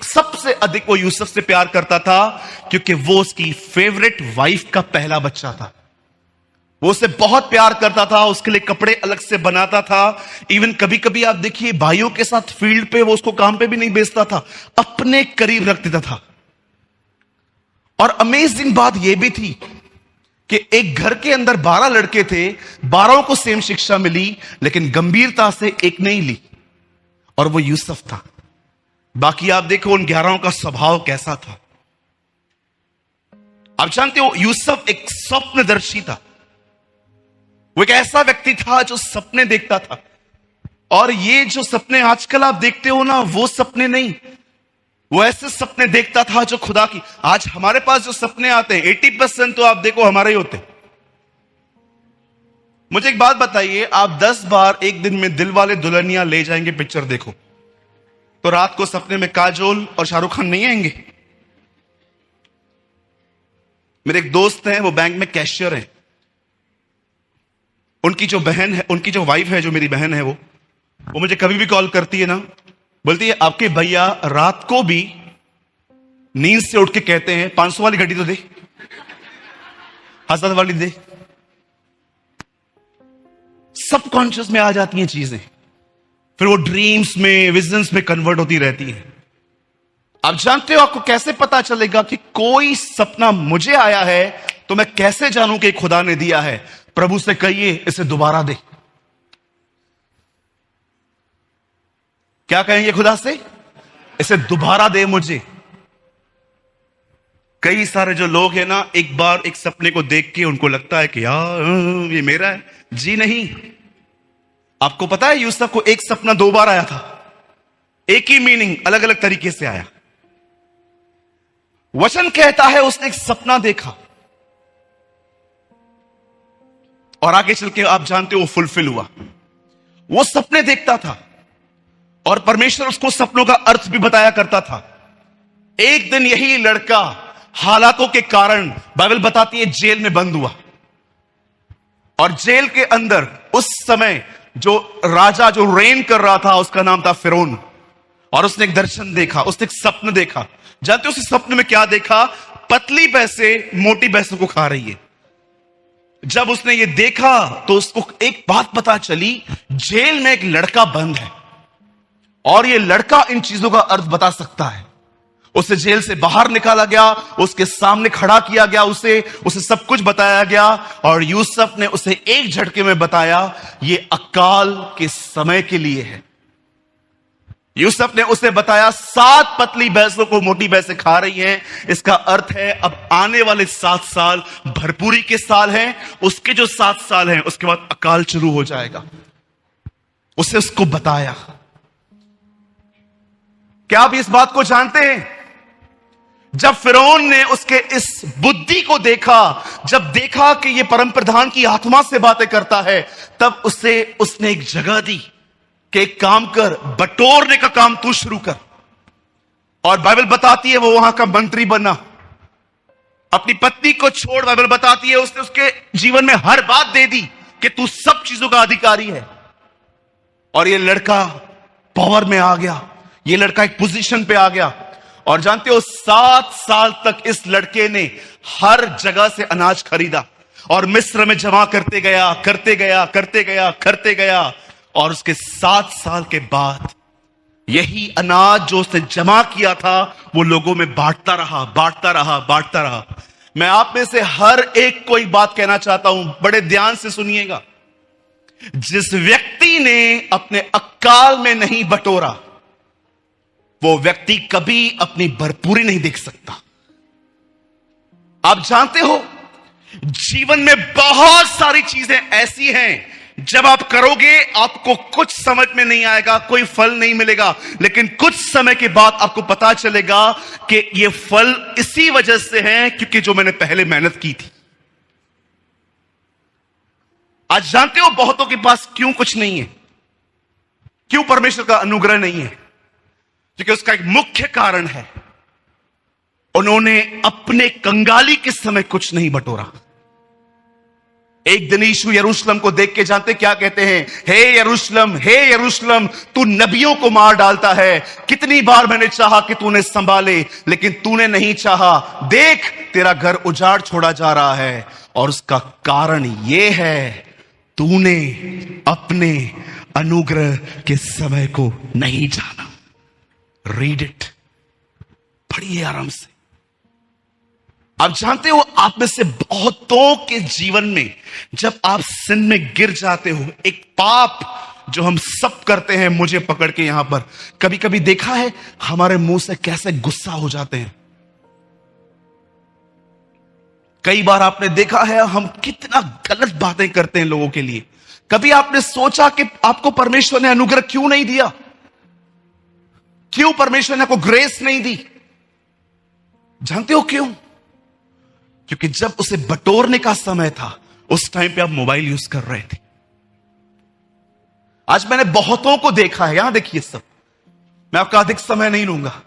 सबसे अधिक वो यूसुफ से प्यार करता था क्योंकि वो उसकी फेवरेट वाइफ का पहला बच्चा था। वो उसे बहुत प्यार करता था, उसके लिए कपड़े अलग से बनाता था। इवन कभी कभी आप देखिए भाइयों के साथ फील्ड पे वो उसको काम पे भी नहीं भेजता था, अपने करीब रख देता था। और अमेजिंग बात यह भी थी कि एक घर के अंदर 12 लड़के थे, 12 को सेम शिक्षा मिली, लेकिन गंभीरता से एक नहीं ली, और वो यूसुफ था। बाकी आप देखो उन 11 का स्वभाव कैसा था। आप जानते हो यूसुफ एक स्वप्नदर्शी था। वो एक ऐसा व्यक्ति था जो सपने देखता था। और ये जो सपने आजकल आप देखते हो ना, वो सपने नहीं, वो ऐसे सपने देखता था जो खुदा की। आज हमारे पास जो सपने आते हैं 80% तो आप देखो हमारे ही होते। मुझे एक बात बताइए, आप 10 बार एक दिन में दिल वाले दुल्हनिया ले जाएंगे पिक्चर देखो, तो रात को सपने में काजोल और शाहरुख खान नहीं आएंगे? मेरे एक दोस्त हैं, वो बैंक में कैशियर हैं। उनकी जो बहन है, उनकी जो वाइफ है, जो मेरी बहन है, वो मुझे कभी भी कॉल करती है ना, बोलती है आपके भैया रात को भी नींद से उठ के कहते हैं 500 वाली घड़ी तो दे, 1000 वाली दे। सबकॉन्शियस में आ जाती हैं चीजें, फिर वो ड्रीम्स में, विजन्स में कन्वर्ट होती रहती हैं। आप जानते हो आपको कैसे पता चलेगा कि कोई सपना मुझे आया है? तो मैं कैसे जानूं कि खुदा ने दिया है? प्रभु से कहिए इसे दोबारा दे। क्या कहेंगे खुदा से? इसे दोबारा दे मुझे। कई सारे जो लोग हैं ना, एक बार एक सपने को देख के उनको लगता है कि यार ये मेरा है। जी नहीं। आपको पता है यूसुफ को एक सपना 2 बार आया था, एक ही मीनिंग अलग अलग तरीके से आया। वचन कहता है उसने एक सपना देखा और आगे चल के आप जानते हो वो फुलफिल हुआ। वो सपने देखता था और परमेश्वर उसको सपनों का अर्थ भी बताया करता था। एक दिन यही लड़का हालातों के कारण, बाइबल बताती है, जेल में बंद हुआ। और जेल के अंदर उस समय जो राजा जो रेन कर रहा था उसका नाम था फिरौन। और उसने एक दर्शन देखा, उसने एक सपन देखा। जानते हो उस सपने में क्या देखा? पतली भैंसे मोटी भैंसों को खा रही है। जब उसने ये देखा तो उसको एक बात पता चली, जेल में एक लड़का बंद है और ये लड़का इन चीजों का अर्थ बता सकता है। उसे जेल से बाहर निकाला गया, उसके सामने खड़ा किया गया, उसे सब कुछ बताया गया और यूसुफ ने उसे एक झटके में बताया, ये अकाल के समय के लिए है। यूसुफ ने उसे बताया 7 पतली भैंसों को मोटी भैंसें खा रही हैं, इसका अर्थ है अब आने वाले 7 साल भरपूरी के साल हैं, उसके जो 7 साल हैं उसके बाद अकाल शुरू हो जाएगा। उसे उसको बताया। क्या आप इस बात को जानते हैं? जब फिरौन ने उसके इस बुद्धि को देखा, जब देखा कि यह परम प्रधान की आत्मा से बातें करता है, तब उसने एक जगह दी कि एक काम कर, बटोरने का काम तू शुरू कर। और बाइबल बताती है वो वहां का मंत्री बना। अपनी पत्नी को छोड़, बाइबल बताती है उसने उसके जीवन में हर बात दे दी कि तू सब चीजों का अधिकारी है। और ये लड़का पावर में आ गया, ये लड़का एक पोजीशन पे आ गया। और जानते हो 7 साल तक इस लड़के ने हर जगह से अनाज खरीदा और मिस्र में जमा करते गया, करते गया, करते गया, करते गया। और उसके 7 साल के बाद यही अनाज जो उसने जमा किया था वो लोगों में बांटता रहा, बांटता रहा, बांटता रहा। मैं आप में से हर एक को एक बात कहना चाहता हूं, बड़े ध्यान से सुनिएगा। जिस व्यक्ति ने अपने अकाल में नहीं बटोरा, वो व्यक्ति कभी अपनी भरपूरी नहीं देख सकता। आप जानते हो जीवन में बहुत सारी चीजें ऐसी हैं, जब आप करोगे आपको कुछ समझ में नहीं आएगा, कोई फल नहीं मिलेगा, लेकिन कुछ समय के बाद आपको पता चलेगा कि ये फल इसी वजह से है क्योंकि जो मैंने पहले मेहनत की थी। आज जानते हो बहुतों के पास क्यों कुछ नहीं है, क्यों परमेश्वर का अनुग्रह नहीं है? क्योंकि उसका एक मुख्य कारण है, उन्होंने अपने कंगाली के समय कुछ नहीं बटोरा। एक दिन यीशु यरूशलेम को देख के जानते क्या कहते हैं? हे यरूशलेम, हे यरूशलेम, तू नबियों को मार डालता है। कितनी बार मैंने चाहा कि तूने संभाले, लेकिन तूने नहीं चाहा। देख, तेरा घर उजाड़ छोड़ा जा रहा है। और उसका कारण यह है, तूने अपने अनुग्रह के समय को नहीं जाना। रीड इट, पढ़िए आराम से। आप जानते हो आप में से बहुतों के जीवन में जब आप सिन में गिर जाते हो, एक पाप जो हम सब करते हैं, मुझे पकड़ के यहां पर कभी कभी देखा है हमारे मुंह से कैसे गुस्सा हो जाते हैं। कई बार आपने देखा है हम कितना गलत बातें करते हैं लोगों के लिए। कभी आपने सोचा कि आपको परमेश्वर ने अनुग्रह क्यों नहीं दिया? क्यों परमेश्वर ने आपको ग्रेस नहीं दी? जानते हो क्यों? क्योंकि जब उसे बटोरने का समय था उस टाइम पे आप मोबाइल यूज कर रहे थे। आज मैंने बहुतों को देखा है, यहां देखिए सब, मैं आपका अधिक समय नहीं लूंगा।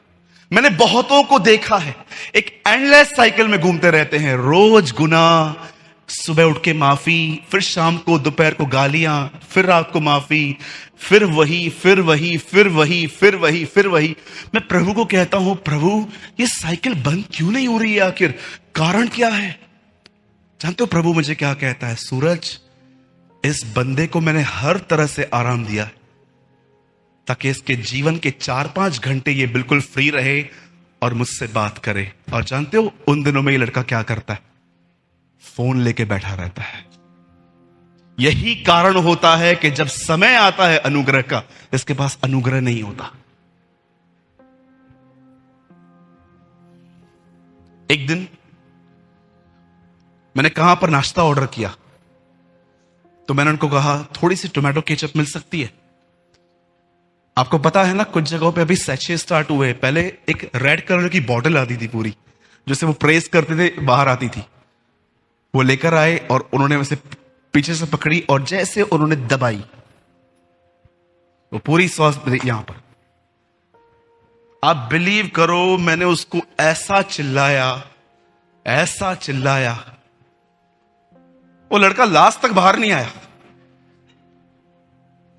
मैंने बहुतों को देखा है एक एंडलेस साइकिल में घूमते रहते हैं, रोज गुनाह, सुबह उठ के माफी, फिर शाम को दोपहर को गालियां, फिर रात को माफी, फिर वही, फिर वही, फिर वही, फिर वही, फिर वही। मैं प्रभु को कहता हूं, प्रभु ये साइकिल बंद क्यों नहीं हो रही है? आखिर कारण क्या है? जानते हो प्रभु मुझे क्या कहता है? सूरज, इस बंदे को मैंने हर तरह से आराम दिया है ताकि इसके जीवन के 4-5 घंटे ये बिल्कुल फ्री रहे और मुझसे बात करे। और जानते हो उन दिनों में ये लड़का क्या करता है? फोन लेके बैठा रहता है। यही कारण होता है कि जब समय आता है अनुग्रह का, इसके पास अनुग्रह नहीं होता। एक दिन मैंने कहां पर नाश्ता ऑर्डर किया तो मैंने उनको कहा थोड़ी सी टोमेटो केचप मिल सकती है। आपको पता है ना कुछ जगहों पे अभी सैचे स्टार्ट हुए। पहले एक रेड कलर की बॉटल आती थी पूरी, जिसे वो प्रेस करते थे, बाहर आती थी। वो लेकर आए और उन्होंने उसे पीछे से पकड़ी और जैसे उन्होंने दबाई वो पूरी सॉस यहां पर। आप बिलीव करो, मैंने उसको ऐसा चिल्लाया, ऐसा चिल्लाया, वो लड़का लास्ट तक बाहर नहीं आया।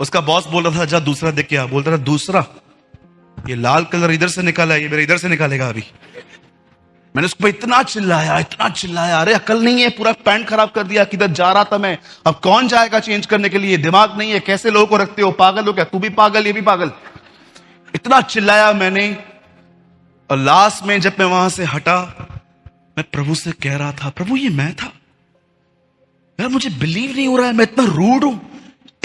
उसका बॉस बोल रहा था जा दूसरा देख के आ। बोलता था दूसरा, ये लाल कलर इधर से निकाला है, ये मेरा इधर से निकालेगा अभी। मैंने उसको इतना चिल्लाया, अरे अकल नहीं है, पूरा पैंट खराब कर दिया, किधर जा रहा था मैं, अब कौन जाएगा चेंज करने के लिए, दिमाग नहीं है, कैसे लोगों को रखते हो, पागल हो क्या, तू भी पागल, ये भी पागल। इतना चिल्लाया मैंने, और लास्ट में जब मैं वहां से हटा, मैं प्रभु से कह रहा था, प्रभु ये मैं था यार, मुझे बिलीव नहीं हो रहा है, मैं इतना रूड हूं,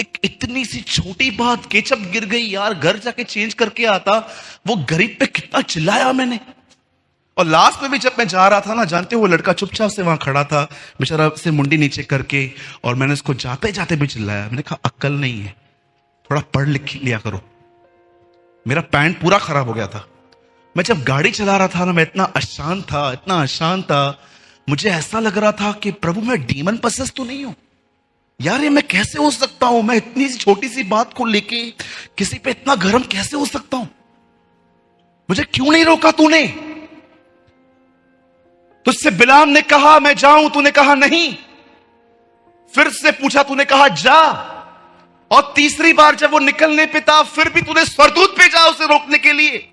एक इतनी सी छोटी बात, केचप गिर गई यार, घर जाके चेंज करके आता, वो गरीब पे कितना चिल्लाया मैंने। और लास्ट में भी जब मैं जा रहा था ना, जानते हो वो लड़का चुपचाप से वहां खड़ा था बेचारा, से मुंडी नीचे करके, और मैंने उसको जाते जाते भी चिल्लाया, मैंने कहा अक्ल नहीं है, थोड़ा पढ़ लिख लिया करो। मेरा पैंट पूरा खराब हो गया था, मैं जब गाड़ी चला रहा था ना, मैं इतना अशांत था, मुझे ऐसा लग रहा था कि प्रभु मैं डीमन पसेस तो नहीं हूं यार, ये मैं कैसे हो सकता हूं, मैं इतनी सी छोटी सी बात को लेके किसी पे इतना गर्म कैसे हो सकता हूं, मुझे क्यों नहीं रोका तूने, तुझसे बिलाम ने कहा मैं जाऊं, तूने कहा नहीं, फिर से पूछा, तूने कहा जा, और तीसरी बार जब वो निकलने पे था, फिर भी तूने स्वर्गदूत भेजा उसे रोकने के लिए।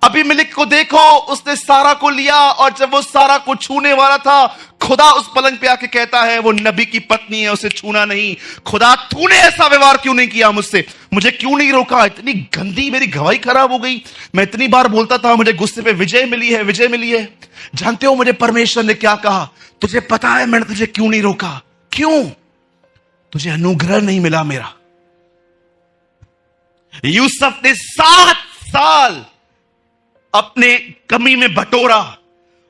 अबीमेलेक को देखो, उसने सारा को लिया, और जब वो सारा को छूने वाला था, खुदा उस पलंग पे आके कहता है वो नबी की पत्नी है, उसे छूना नहीं। खुदा तूने ऐसा व्यवहार क्यों नहीं किया मुझसे, मुझे क्यों नहीं रोका, इतनी गंदी मेरी गवाही खराब हो गई, मैं इतनी बार बोलता था मुझे गुस्से पे विजय मिली है। जानते हो मुझे परमेश्वर ने क्या कहा, तुझे पता है मैंने तुझे क्यों नहीं रोका, क्यों, तुझे अनुग्रह नहीं मिला मेरा। यूसुफ ने 7 साल अपने कमी में बटोरा,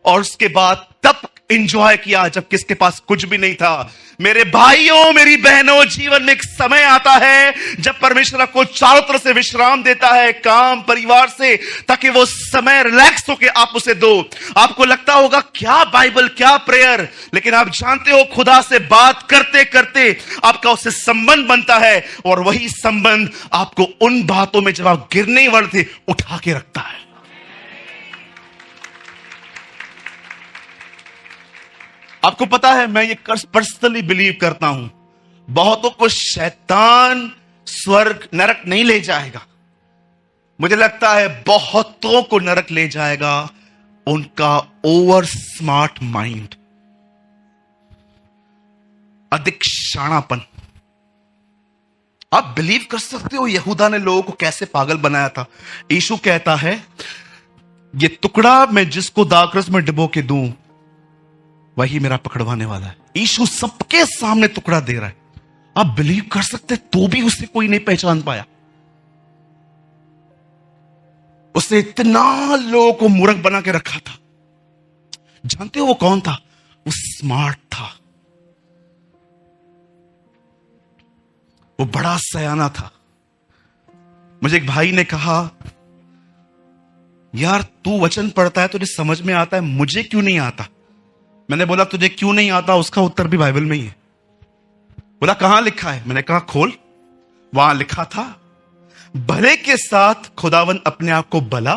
और उसके बाद तब एंजॉय किया जब किसके पास कुछ भी नहीं था। मेरे भाइयों मेरी बहनों, जीवन में एक समय आता है जब परमेश्वर आपको चारों तरफ से विश्राम देता है, काम परिवार से, ताकि वो समय रिलैक्स होके आप उसे दो। आपको लगता होगा क्या बाइबल, क्या प्रेयर, लेकिन आप जानते हो खुदा से बात करते करते आपका उससे संबंध बनता है, और वही संबंध आपको उन बातों में जब आप गिरने वाले थे उठा के रखता है। आपको पता है मैं ये पर्सनली बिलीव करता हूं, बहुतों को शैतान स्वर्ग नरक नहीं ले जाएगा, मुझे लगता है बहुतों को नरक ले जाएगा उनका ओवर स्मार्ट माइंड, अधिक शाणापन। आप बिलीव कर सकते हो यहूदा ने लोगों को कैसे पागल बनाया था। यीशु कहता है ये टुकड़ा मैं जिसको दाखरस में डुबो के दूं वही मेरा पकड़वाने वाला है। यीशु सबके सामने टुकड़ा दे रहा है, आप बिलीव कर सकते, तो भी उसे कोई नहीं पहचान पाया। उसने इतना लोगों को मूर्ख बना के रखा था। जानते हो वो कौन था, वो स्मार्ट था, वो बड़ा सयाना था। मुझे एक भाई ने कहा यार तू वचन पढ़ता है तुझे समझ में आता है, मुझे क्यों नहीं आता। मैंने बोला तुझे क्यों नहीं आता, उसका उत्तर भी बाइबल में ही है। बोला कहां लिखा है, मैंने कहा खोल। वहां लिखा था भले के साथ खुदावन अपने आप को भला,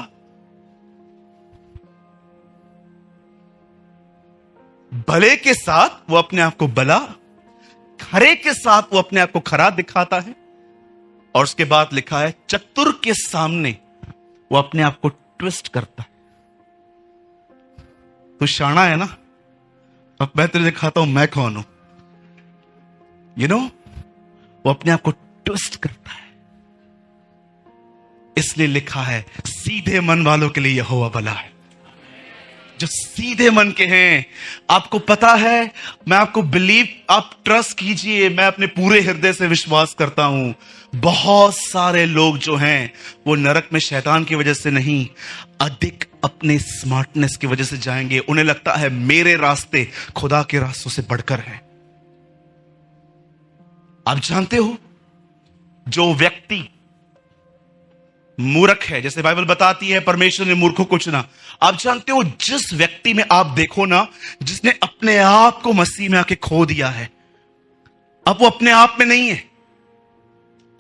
भले के साथ वो अपने आप को भला, खरे के साथ वो अपने आप को खरा दिखाता है, और उसके बाद लिखा है चतुर के सामने वो अपने आप को ट्विस्ट करता है। तो शाना है ना, अब मैं तुझे दिखाता हूं मैं कौन हूं। यू नो वो अपने आप को ट्विस्ट करता है, इसलिए लिखा है सीधे मन वालों के लिए यहोवा भला है। जो सीधे मन के हैं, आपको पता है, मैं आपको बिलीव, आप ट्रस्ट कीजिए, मैं अपने पूरे हृदय से विश्वास करता हूं बहुत सारे लोग जो हैं वो नरक में शैतान की वजह से नहीं, अधिक अपने स्मार्टनेस की वजह से जाएंगे। उन्हें लगता है मेरे रास्ते खुदा के रास्तों से बढ़कर हैं। आप जानते हो जो व्यक्ति मूर्ख है, जैसे बाइबल बताती है परमेश्वर ने मूर्खों को चुना, आप जानते हो जिस व्यक्ति में आप देखो ना जिसने अपने आप को मसीह में आके खो दिया है, अब वो अपने आप में नहीं है,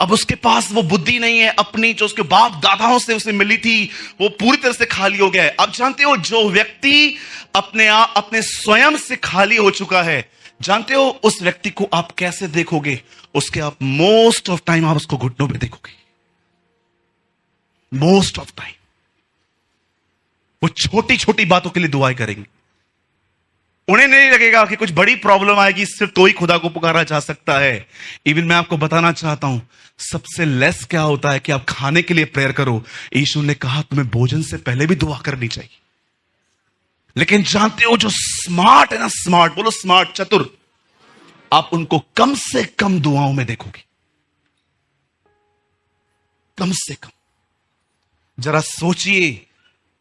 अब उसके पास वो बुद्धि नहीं है अपनी जो उसके बाप दादाओं से उसे मिली थी, वो पूरी तरह से खाली हो गया है। अब जानते हो जो व्यक्ति अपने आप अपने स्वयं से खाली हो चुका है, जानते हो उस व्यक्ति को आप कैसे देखोगे, उसके आप मोस्ट ऑफ टाइम आप उसको घुटनों पे देखोगे, मोस्ट ऑफ टाइम वो छोटी छोटी बातों के लिए दुआएं करेंगे। उन्हें नहीं लगेगा कि कुछ बड़ी प्रॉब्लम आएगी, सिर्फ तो ही खुदा को पुकारा जा सकता है। इवन मैं आपको बताना चाहता हूं, सबसे लेस क्या होता है कि आप खाने के लिए प्रेयर करो। यीशु ने कहा तुम्हें भोजन से पहले भी दुआ करनी चाहिए। लेकिन जानते हो जो स्मार्ट है ना, स्मार्ट बोलो, स्मार्ट, चतुर, आप उनको कम से कम दुआओं में देखोगे, कम से कम। जरा सोचिए,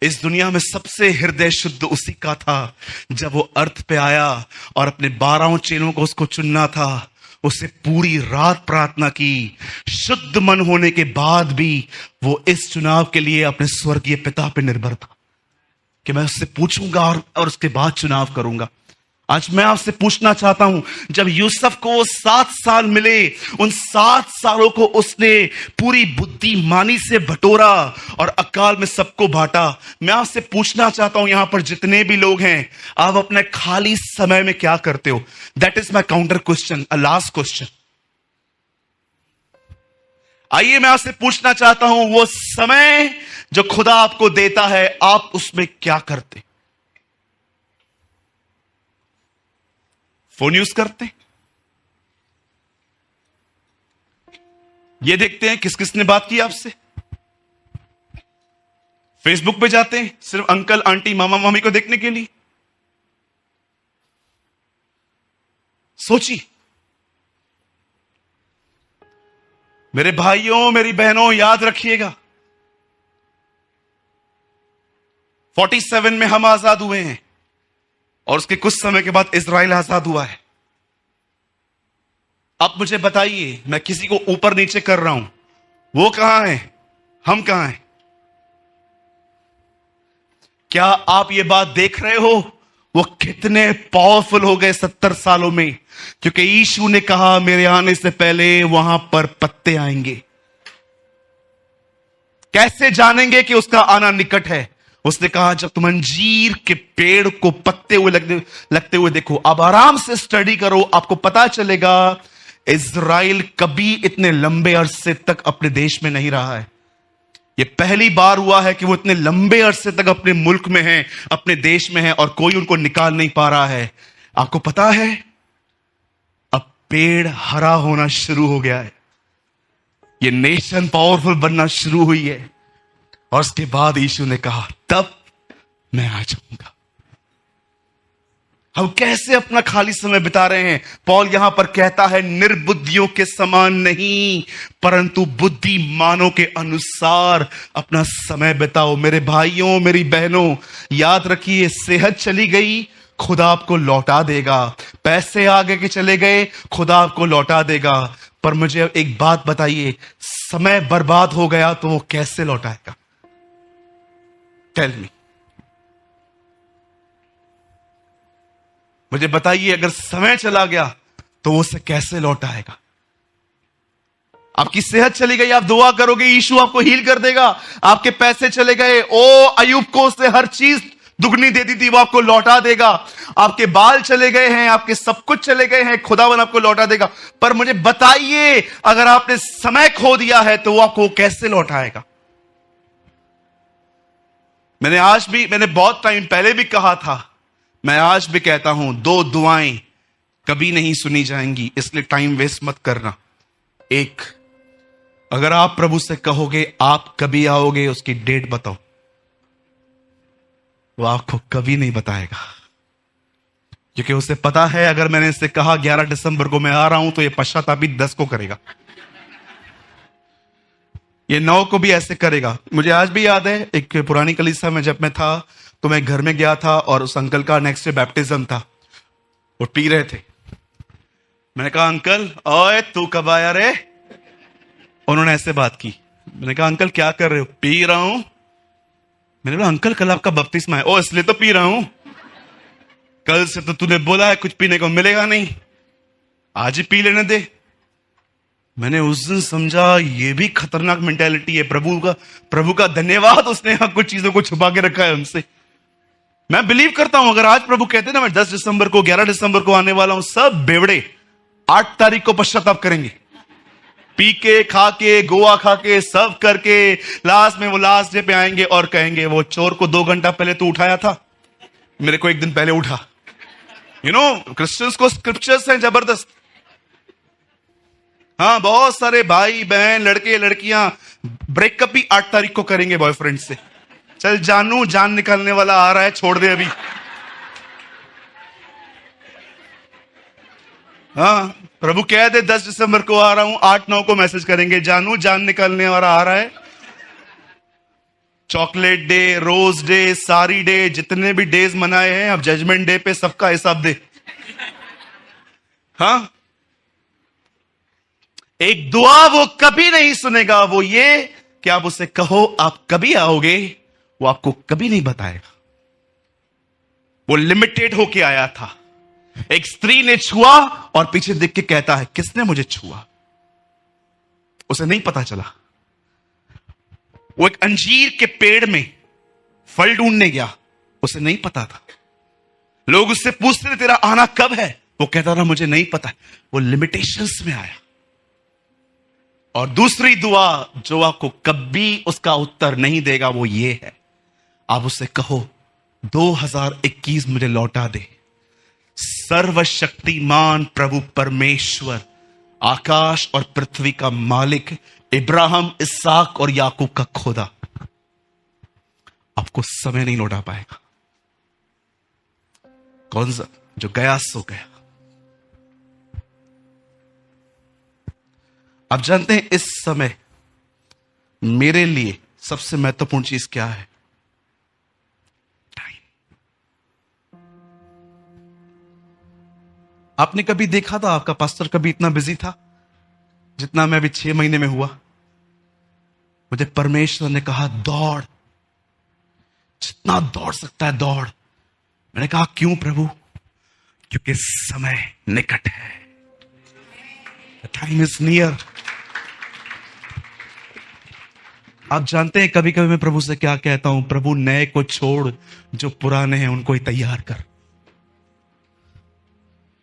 इस दुनिया में सबसे हृदय शुद्ध उसी का था। जब वो अर्थ पे आया और अपने 12 चेलों को उसको चुनना था, उसे पूरी रात प्रार्थना की। शुद्ध मन होने के बाद भी वो इस चुनाव के लिए अपने स्वर्गीय पिता पे निर्भर था कि मैं उससे पूछूंगा और उसके बाद चुनाव करूंगा। आज मैं आपसे पूछना चाहता हूं, जब यूसुफ को 7 साल मिले, उन 7 सालों को उसने पूरी बुद्धिमानी से बटोरा और अकाल में सबको बांटा। मैं आपसे पूछना चाहता हूं, यहां पर जितने भी लोग हैं, आप अपने खाली समय में क्या करते हो? That is my counter question, a last question. आइए मैं आपसे पूछना चाहता हूं, वो समय जो खुदा आपको देता है, आप उसमें क्या करते? फोन यूज करते, ये देखते हैं किस किसने बात की आपसे, फेसबुक पे जाते हैं सिर्फ अंकल आंटी मामा मामी को देखने के लिए। सोचिए मेरे भाइयों, मेरी बहनों, याद रखिएगा 47 में हम आजाद हुए हैं और उसके कुछ समय के बाद इजराइल आजाद हुआ है। अब मुझे बताइए, मैं किसी को ऊपर नीचे कर रहा हूं, वो कहां है, हम कहां हैं? क्या आप ये बात देख रहे हो वो कितने पावरफुल हो गए 70 सालों में? क्योंकि यीशु ने कहा मेरे आने से पहले वहां पर पत्ते आएंगे। कैसे जानेंगे कि उसका आना निकट है? उसने कहा जब तुम अंजीर के पेड़ को पत्ते हुए लगते हुए देखो। अब आराम से स्टडी करो, आपको पता चलेगा इजराइल कभी इतने लंबे अरसे तक अपने देश में नहीं रहा है। ये पहली बार हुआ है कि वो इतने लंबे अरसे तक अपने मुल्क में है, अपने देश में है, और कोई उनको निकाल नहीं पा रहा है। आपको पता है अब पेड़ हरा होना शुरू हो गया है, ये नेशन पावरफुल बनना शुरू हुई है। और उसके बाद यीशु ने कहा तब मैं आ जाऊंगा। हम कैसे अपना खाली समय बिता रहे हैं? पौल यहां पर कहता है निर्बुद्धियों के समान नहीं, परंतु बुद्धिमानों के अनुसार अपना समय बिताओ। मेरे भाइयों, मेरी बहनों, याद रखिए, सेहत चली गई, खुदा आपको लौटा देगा। पैसे आगे के चले गए, खुदा आपको लौटा देगा। पर मुझे एक बात बताइए, समय बर्बाद हो गया तो वो कैसे लौटाएगा? टेल मी, मुझे बताइए, अगर समय चला गया तो वो उसे कैसे लौटाएगा? आपकी सेहत चली गई, आप दुआ करोगे यीशु आपको हील कर देगा। आपके पैसे चले गए, ओ अय्यूब को उसने हर चीज दुगनी दे दी थी, वो आपको लौटा देगा। आपके बाल चले गए हैं, आपके सब कुछ चले गए हैं, खुदावन आपको लौटा देगा। पर मुझे बताइए, अगर आपने समय खो दिया है तो वो आपको कैसे लौटाएगा? मैंने बहुत टाइम पहले भी कहा था, मैं आज भी कहता हूं, 2 दुआएं कभी नहीं सुनी जाएंगी, इसलिए टाइम वेस्ट मत करना। एक, अगर आप प्रभु से कहोगे आप कभी आओगे, उसकी डेट बताओ, वो आपको कभी नहीं बताएगा, क्योंकि उसे पता है अगर मैंने इससे कहा 11 दिसंबर को मैं आ रहा हूं तो ये पश्चातापी 10 को करेगा, ये 9 को भी ऐसे करेगा। मुझे आज भी याद है, एक पुरानी कलीसिया में जब मैं था तो मैं घर में गया था और उस अंकल का नेक्स्ट डे बैप्टिज्म था। वो पी रहे थे, मैंने कहा अंकल ओए तू कब आया रे? उन्होंने ऐसे बात की। मैंने कहा अंकल क्या कर रहे हो? पी रहा हूं। मैंने बोला अंकल कल आपका बपतिस्मा है। ओ इसलिए तो पी रहा हूं, कल से तो तूने बोला है कुछ पीने को मिलेगा नहीं, आज ही पी लेने दे। मैंने उस दिन समझा ये भी खतरनाक मेंटालिटी है। प्रभु का धन्यवाद, उसने कुछ चीजों को छुपा के रखा है हमसे। मैं बिलीव करता हूं अगर आज प्रभु कहते ना मैं 10 दिसंबर को 11 दिसंबर को आने वाला हूं, सब बेवड़े 8 तारीख को पश्चाताप करेंगे, पी के खा के गोवा खा के सब करके लास्ट में वो लास्ट डे पे आएंगे और कहेंगे वो चोर को 2 घंटा पहले तो उठाया था, मेरे को 1 दिन पहले उठा। क्रिश्चियंस को स्क्रिप्चर्स हैं जबरदस्त। हाँ, बहुत सारे भाई बहन लड़के लड़कियां ब्रेकअप भी 8 तारीख को करेंगे बॉयफ्रेंड से। चल जानू, जान निकालने वाला आ रहा है, छोड़ दे अभी। हाँ, प्रभु कह दे 10 दिसंबर को आ रहा हूं, 8-9 को मैसेज करेंगे, जानू जान निकालने वाला आ रहा है। चॉकलेट डे, रोज डे, सारी डे, जितने भी डेज मनाए हैं, अब जजमेंट डे पे सबका हिसाब दे। हाँ, एक दुआ वो कभी नहीं सुनेगा, वो ये कि आप उसे कहो आप कभी आओगे, वो आपको कभी नहीं बताएगा। वो लिमिटेड होके आया था। एक स्त्री ने छुआ और पीछे देख के कहता है किसने मुझे छुआ, उसे नहीं पता चला। वो एक अंजीर के पेड़ में फल ढूंढने गया, उसे नहीं पता था। लोग उससे पूछते थे तेरा आना कब है, वो कहता था मुझे नहीं पता। वो लिमिटेशंस में आया। और दूसरी दुआ जो आपको कभी उसका उत्तर नहीं देगा वो ये है, आप उससे कहो 2021 मुझे लौटा दे। सर्वशक्तिमान प्रभु परमेश्वर, आकाश और पृथ्वी का मालिक, इब्राहिम, इसहाक और याकूब का खुदा आपको समय नहीं लौटा पाएगा। कौन सा जो गया सो गया। आप जानते हैं इस समय मेरे लिए सबसे महत्वपूर्ण चीज क्या है? टाइम। आपने कभी देखा था आपका पास्टर कभी इतना बिजी था जितना मैं अभी 6 महीने में हुआ? मुझे परमेश्वर ने कहा दौड़, जितना दौड़ सकता है दौड़। मैंने कहा क्यों प्रभु? क्योंकि समय निकट है। Time is near. आप जानते हैं कभी कभी मैं प्रभु से क्या कहता हूं? प्रभु नए को छोड़, जो पुराने हैं उनको ही तैयार कर।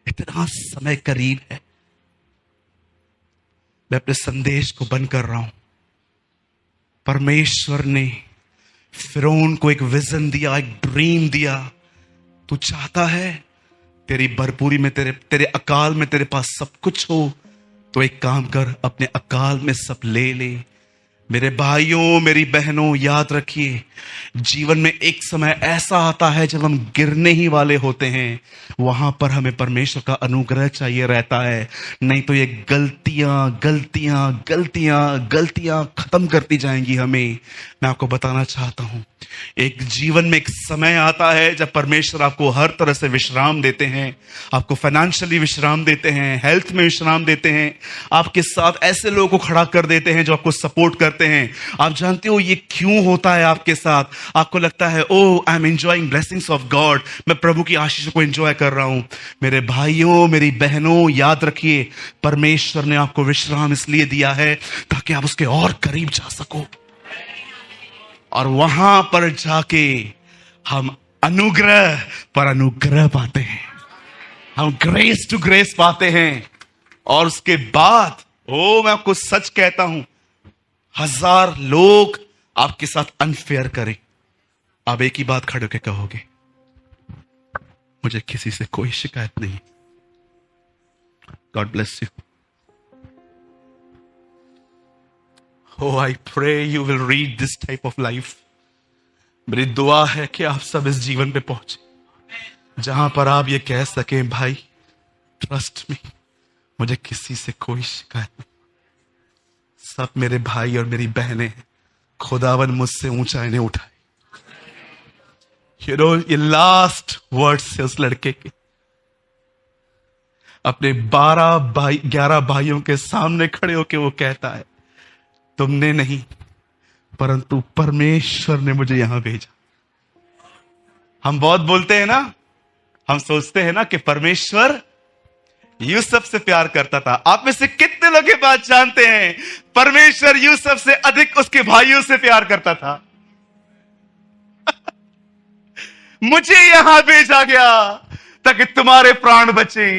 इतना समय करीब है। मैं अपने संदेश को बंद कर रहा हूं। परमेश्वर ने फिरौन को एक विजन दिया, एक ड्रीम दिया। तू चाहता है तेरी भरपूरी में, तेरे अकाल में तेरे पास सब कुछ हो, तो एक काम कर, अपने अकाल में सब ले ले। मेरे भाइयों, मेरी बहनों, याद रखिए जीवन में एक समय ऐसा आता है जब हम गिरने ही वाले होते हैं। वहां पर हमें परमेश्वर का अनुग्रह चाहिए रहता है। नहीं तो ये गलतियां गलतियां गलतियां गलतियां खत्म करती जाएंगी हमें। मैं आपको बताना चाहता हूं, एक जीवन में एक समय आता है जब परमेश्वर आपको हर तरह से विश्राम देते हैं। आपको फाइनेंशियली विश्राम देते हैं, हेल्थ में विश्राम देते हैं, आपके साथ ऐसे लोगों को खड़ा कर देते हैं जो आपको सपोर्ट करते हैं। आप जानते हो ये क्यों होता है आपके साथ? आपको लगता है oh I am enjoying blessings of God, मैं प्रभु की आशीष को एंजॉय कर रहा हूं। मेरे भाइयों, मेरी बहनों, याद रखिए परमेश्वर ने आपको विश्राम इसलिए दिया है ताकि आप उसके और करीब जा सको। और वहां पर जाके हम अनुग्रह पर अनुग्रह पाते हैं, हम ग्रेस टू ग्रेस पाते हैं। और उसके बाद मैं आपको सच कहता हूं, 1000 लोग आपके साथ अनफेयर करें, आप एक ही बात खड़े होकर कहोगे मुझे किसी से कोई शिकायत नहीं। God bless you. Oh, I pray you will read this type of life. मेरी दुआ है कि आप सब इस जीवन पे पहुंचे जहां पर आप ये कह सकें भाई ट्रस्ट मी, मुझे किसी से कोई शिकायत नहीं, सब मेरे भाई और मेरी बहनें हैं, खुदावन मुझसे ऊंचाई ने उठाई। ये लास्ट वर्ड्स है उस लड़के के, अपने 11 भाइयों के सामने खड़े होके वो कहता है तुमने नहीं परंतु परमेश्वर ने मुझे यहां भेजा। हम बहुत बोलते हैं ना, हम सोचते हैं ना कि परमेश्वर यूसुफ से प्यार करता था। आप में से कितने लोग ये बात जानते हैं परमेश्वर यूसुफ से अधिक उसके भाइयों से प्यार करता था? मुझे यहां भेजा गया ताकि तुम्हारे प्राण बचे।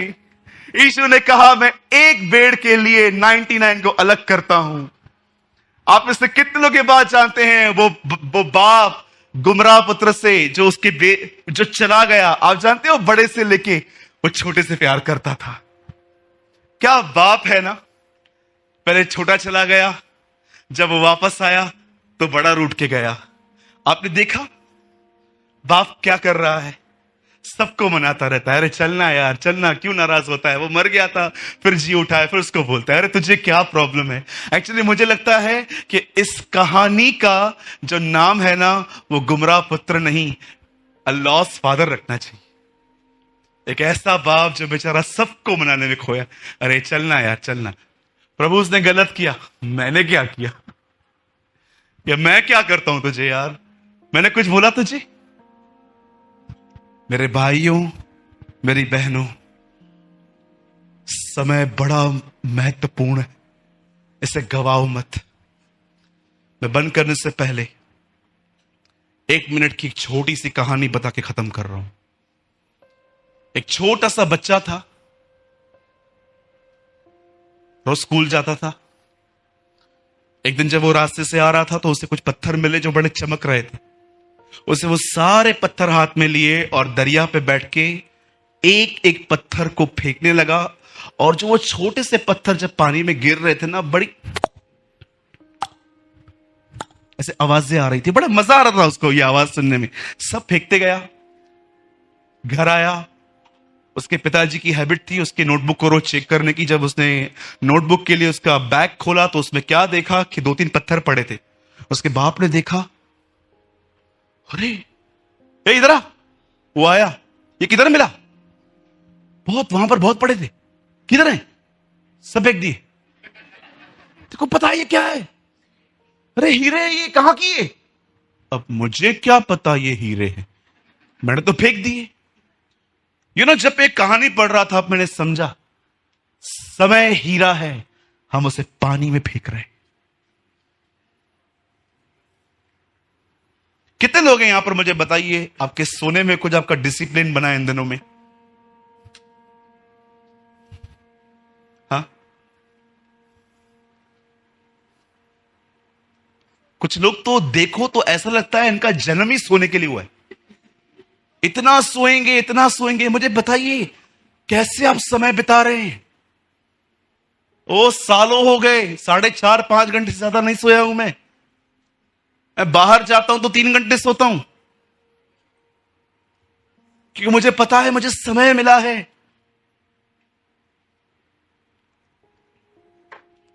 यीशु ने कहा मैं एक भेड़ के लिए 99 को अलग करता हूं। आप में से कितने लोग ये बात जानते हैं? वो बाप गुमराह पुत्र से जो उसके जो चला गया, आप जानते हो बड़े से लेके वो छोटे से प्यार करता था। क्या बाप है ना। पहले छोटा चला गया, जब वो वापस आया तो बड़ा रूठ के गया। आपने देखा बाप क्या कर रहा है, सबको मनाता रहता है, अरे चलना यार चलना, क्यों नाराज होता है, वो मर गया था फिर जी उठा है, फिर उसको बोलता है अरे तुझे क्या प्रॉब्लम है। एक्चुअली मुझे लगता है कि इस कहानी का जो नाम है ना, वो गुमराह पुत्र नहीं, अ लॉस्ट फादर रखना चाहिए। एक ऐसा बाप जो बेचारा सबको मनाने में खोया, अरे चलना यार चलना। प्रभु उसने गलत किया, मैंने क्या किया, या मैं क्या करता हूं तुझे यार, मैंने कुछ बोला तुझे। मेरे भाइयों मेरी बहनों, समय बड़ा महत्वपूर्ण है, इसे गवाओ मत। मैं बंद करने से पहले 1 मिनट की एक छोटी सी कहानी बता के खत्म कर रहा हूं। एक छोटा सा बच्चा था, रोज स्कूल जाता था। एक दिन जब वो रास्ते से आ रहा था तो उसे कुछ पत्थर मिले जो बड़े चमक रहे थे। उसे वो सारे पत्थर हाथ में लिए और दरिया पे बैठ के एक एक पत्थर को फेंकने लगा। और जो वो छोटे से पत्थर जब पानी में गिर रहे थे ना, बड़ी ऐसे आवाजें आ रही थी, बड़ा मजा आ रहा था उसको ये आवाज सुनने में। सब फेंकते गया, घर आया। उसके पिताजी की हैबिट थी उसकी नोटबुक को रोज चेक करने की। जब उसने नोटबुक के लिए उसका बैग खोला तो उसमें क्या देखा कि 2-3 पत्थर पड़े थे। उसके बाप ने देखा, अरे ये इधर आ। वो आया, ये किधर मिला, वहां पर बहुत पड़े थे, किधर है, सब फेंक दिए। देखो पता है ये क्या है, अरे हीरे, ये कहां किए। अब मुझे क्या पता ये हीरे हैं, मैंने तो फेंक दिए। जब एक कहानी पढ़ रहा था मैंने समझा समय हीरा है, हम उसे पानी में फेंक रहे हैं। कितने लोग हैं यहां पर, मुझे बताइए, आपके सोने में कुछ आपका डिसिप्लिन बना है इन दिनों में? हाँ, कुछ लोग तो देखो तो ऐसा लगता है इनका जन्म ही सोने के लिए हुआ है। इतना सोएंगे इतना सोएंगे। मुझे बताइए कैसे आप समय बिता रहे हैं? ओ सालों हो गए, 4.5-5 घंटे से ज्यादा नहीं सोया हूं मैं बाहर जाता हूं तो 3 घंटे सोता हूं, क्योंकि मुझे पता है मुझे समय मिला है।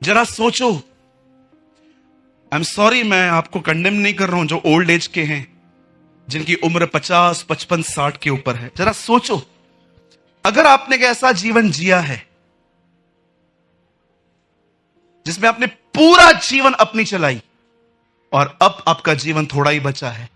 जरा सोचो, आई एम सॉरी, मैं आपको कंडेम नहीं कर रहा हूं जो ओल्ड एज के हैं, जिनकी उम्र 50, 55, 60 के ऊपर है। जरा सोचो, अगर आपने एक ऐसा जीवन जिया है जिसमें आपने पूरा जीवन अपनी चलाई और अब आपका जीवन थोड़ा ही बचा है,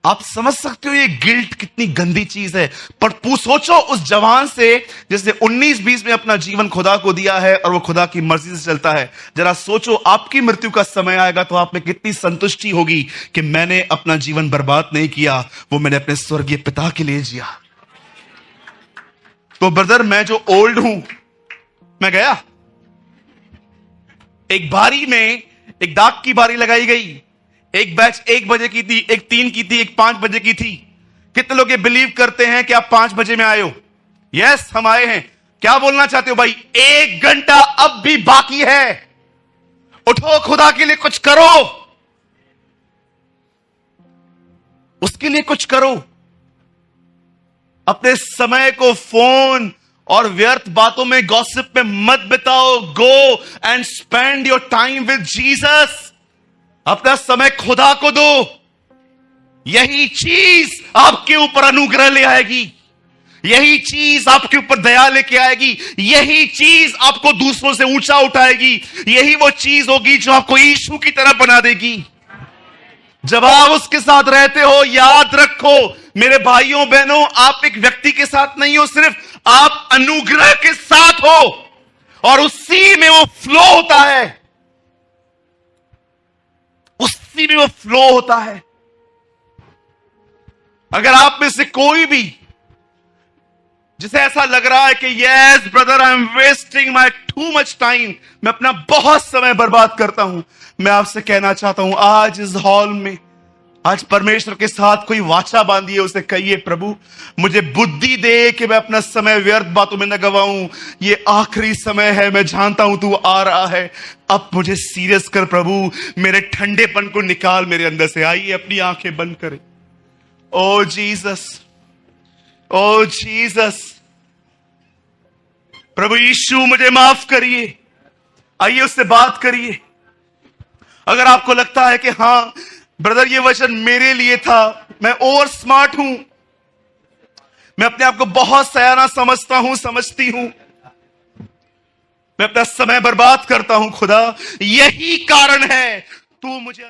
आप समझ सकते हो ये गिल्ट कितनी गंदी चीज है। पर सोचो उस जवान से जिसने 19-20 में अपना जीवन खुदा को दिया है और वो खुदा की मर्जी से चलता है। जरा सोचो आपकी मृत्यु का समय आएगा तो आप में कितनी संतुष्टि होगी कि मैंने अपना जीवन बर्बाद नहीं किया, वो मैंने अपने स्वर्गीय पिता के लिए जिया। तो ब्रदर, मैं जो ओल्ड हूं, मैं गया एक बारी में, एक डाक की बारी लगाई गई। एक बैच 1 बजे की थी, एक 3 की थी, एक 5 बजे की थी। कितने लोग ये बिलीव करते हैं कि आप 5 बजे में आए हो? यस, हम आए हैं। क्या बोलना चाहते हो भाई? 1 घंटा अब भी बाकी है। उठो, खुदा के लिए कुछ करो, उसके लिए कुछ करो। अपने समय को फोन और व्यर्थ बातों में, गॉसिप में मत बिताओ। Go and spend your time with Jesus. अपना समय खुदा को दो। यही चीज आपके ऊपर अनुग्रह ले आएगी, यही चीज आपके ऊपर दया लेके आएगी, यही चीज आपको दूसरों से ऊंचा उठाएगी, यही वो चीज होगी जो आपको यीशु की तरह बना देगी। जब आप उसके साथ रहते हो, याद रखो मेरे भाइयों बहनों, आप एक व्यक्ति के साथ नहीं हो, सिर्फ आप अनुग्रह के साथ हो और उसी में वो फ्लो होता है, उसी में वो फ्लो होता है। अगर आप में से कोई भी जिसे ऐसा लग रहा है कि yes brother, I am wasting my too much time, मैं अपना बहुत समय बर्बाद करता हूं, मैं आपसे कहना चाहता हूं आज इस हॉल में आज परमेश्वर के साथ कोई वाचा बांधिए, उसे कहिए प्रभु मुझे बुद्धि दे कि मैं अपना समय व्यर्थ बातों में न गवाऊं। ये आखिरी समय है, मैं जानता हूं तू आ रहा है, अब मुझे सीरियस कर प्रभु, मेरे ठंडेपन को निकाल मेरे अंदर से। आइए अपनी आंखें बंद करें। ओ जीसस, ओ जीसस, प्रभु यीशु मुझे माफ करिए। आइए उससे बात करिए। अगर आपको लगता है कि हां ब्रदर ये वचन मेरे लिए था, मैं ओवर स्मार्ट हूं, मैं अपने आप को बहुत सयाना समझता हूं, समझती हूं, मैं अपना समय बर्बाद करता हूं, खुदा यही कारण है तू मुझे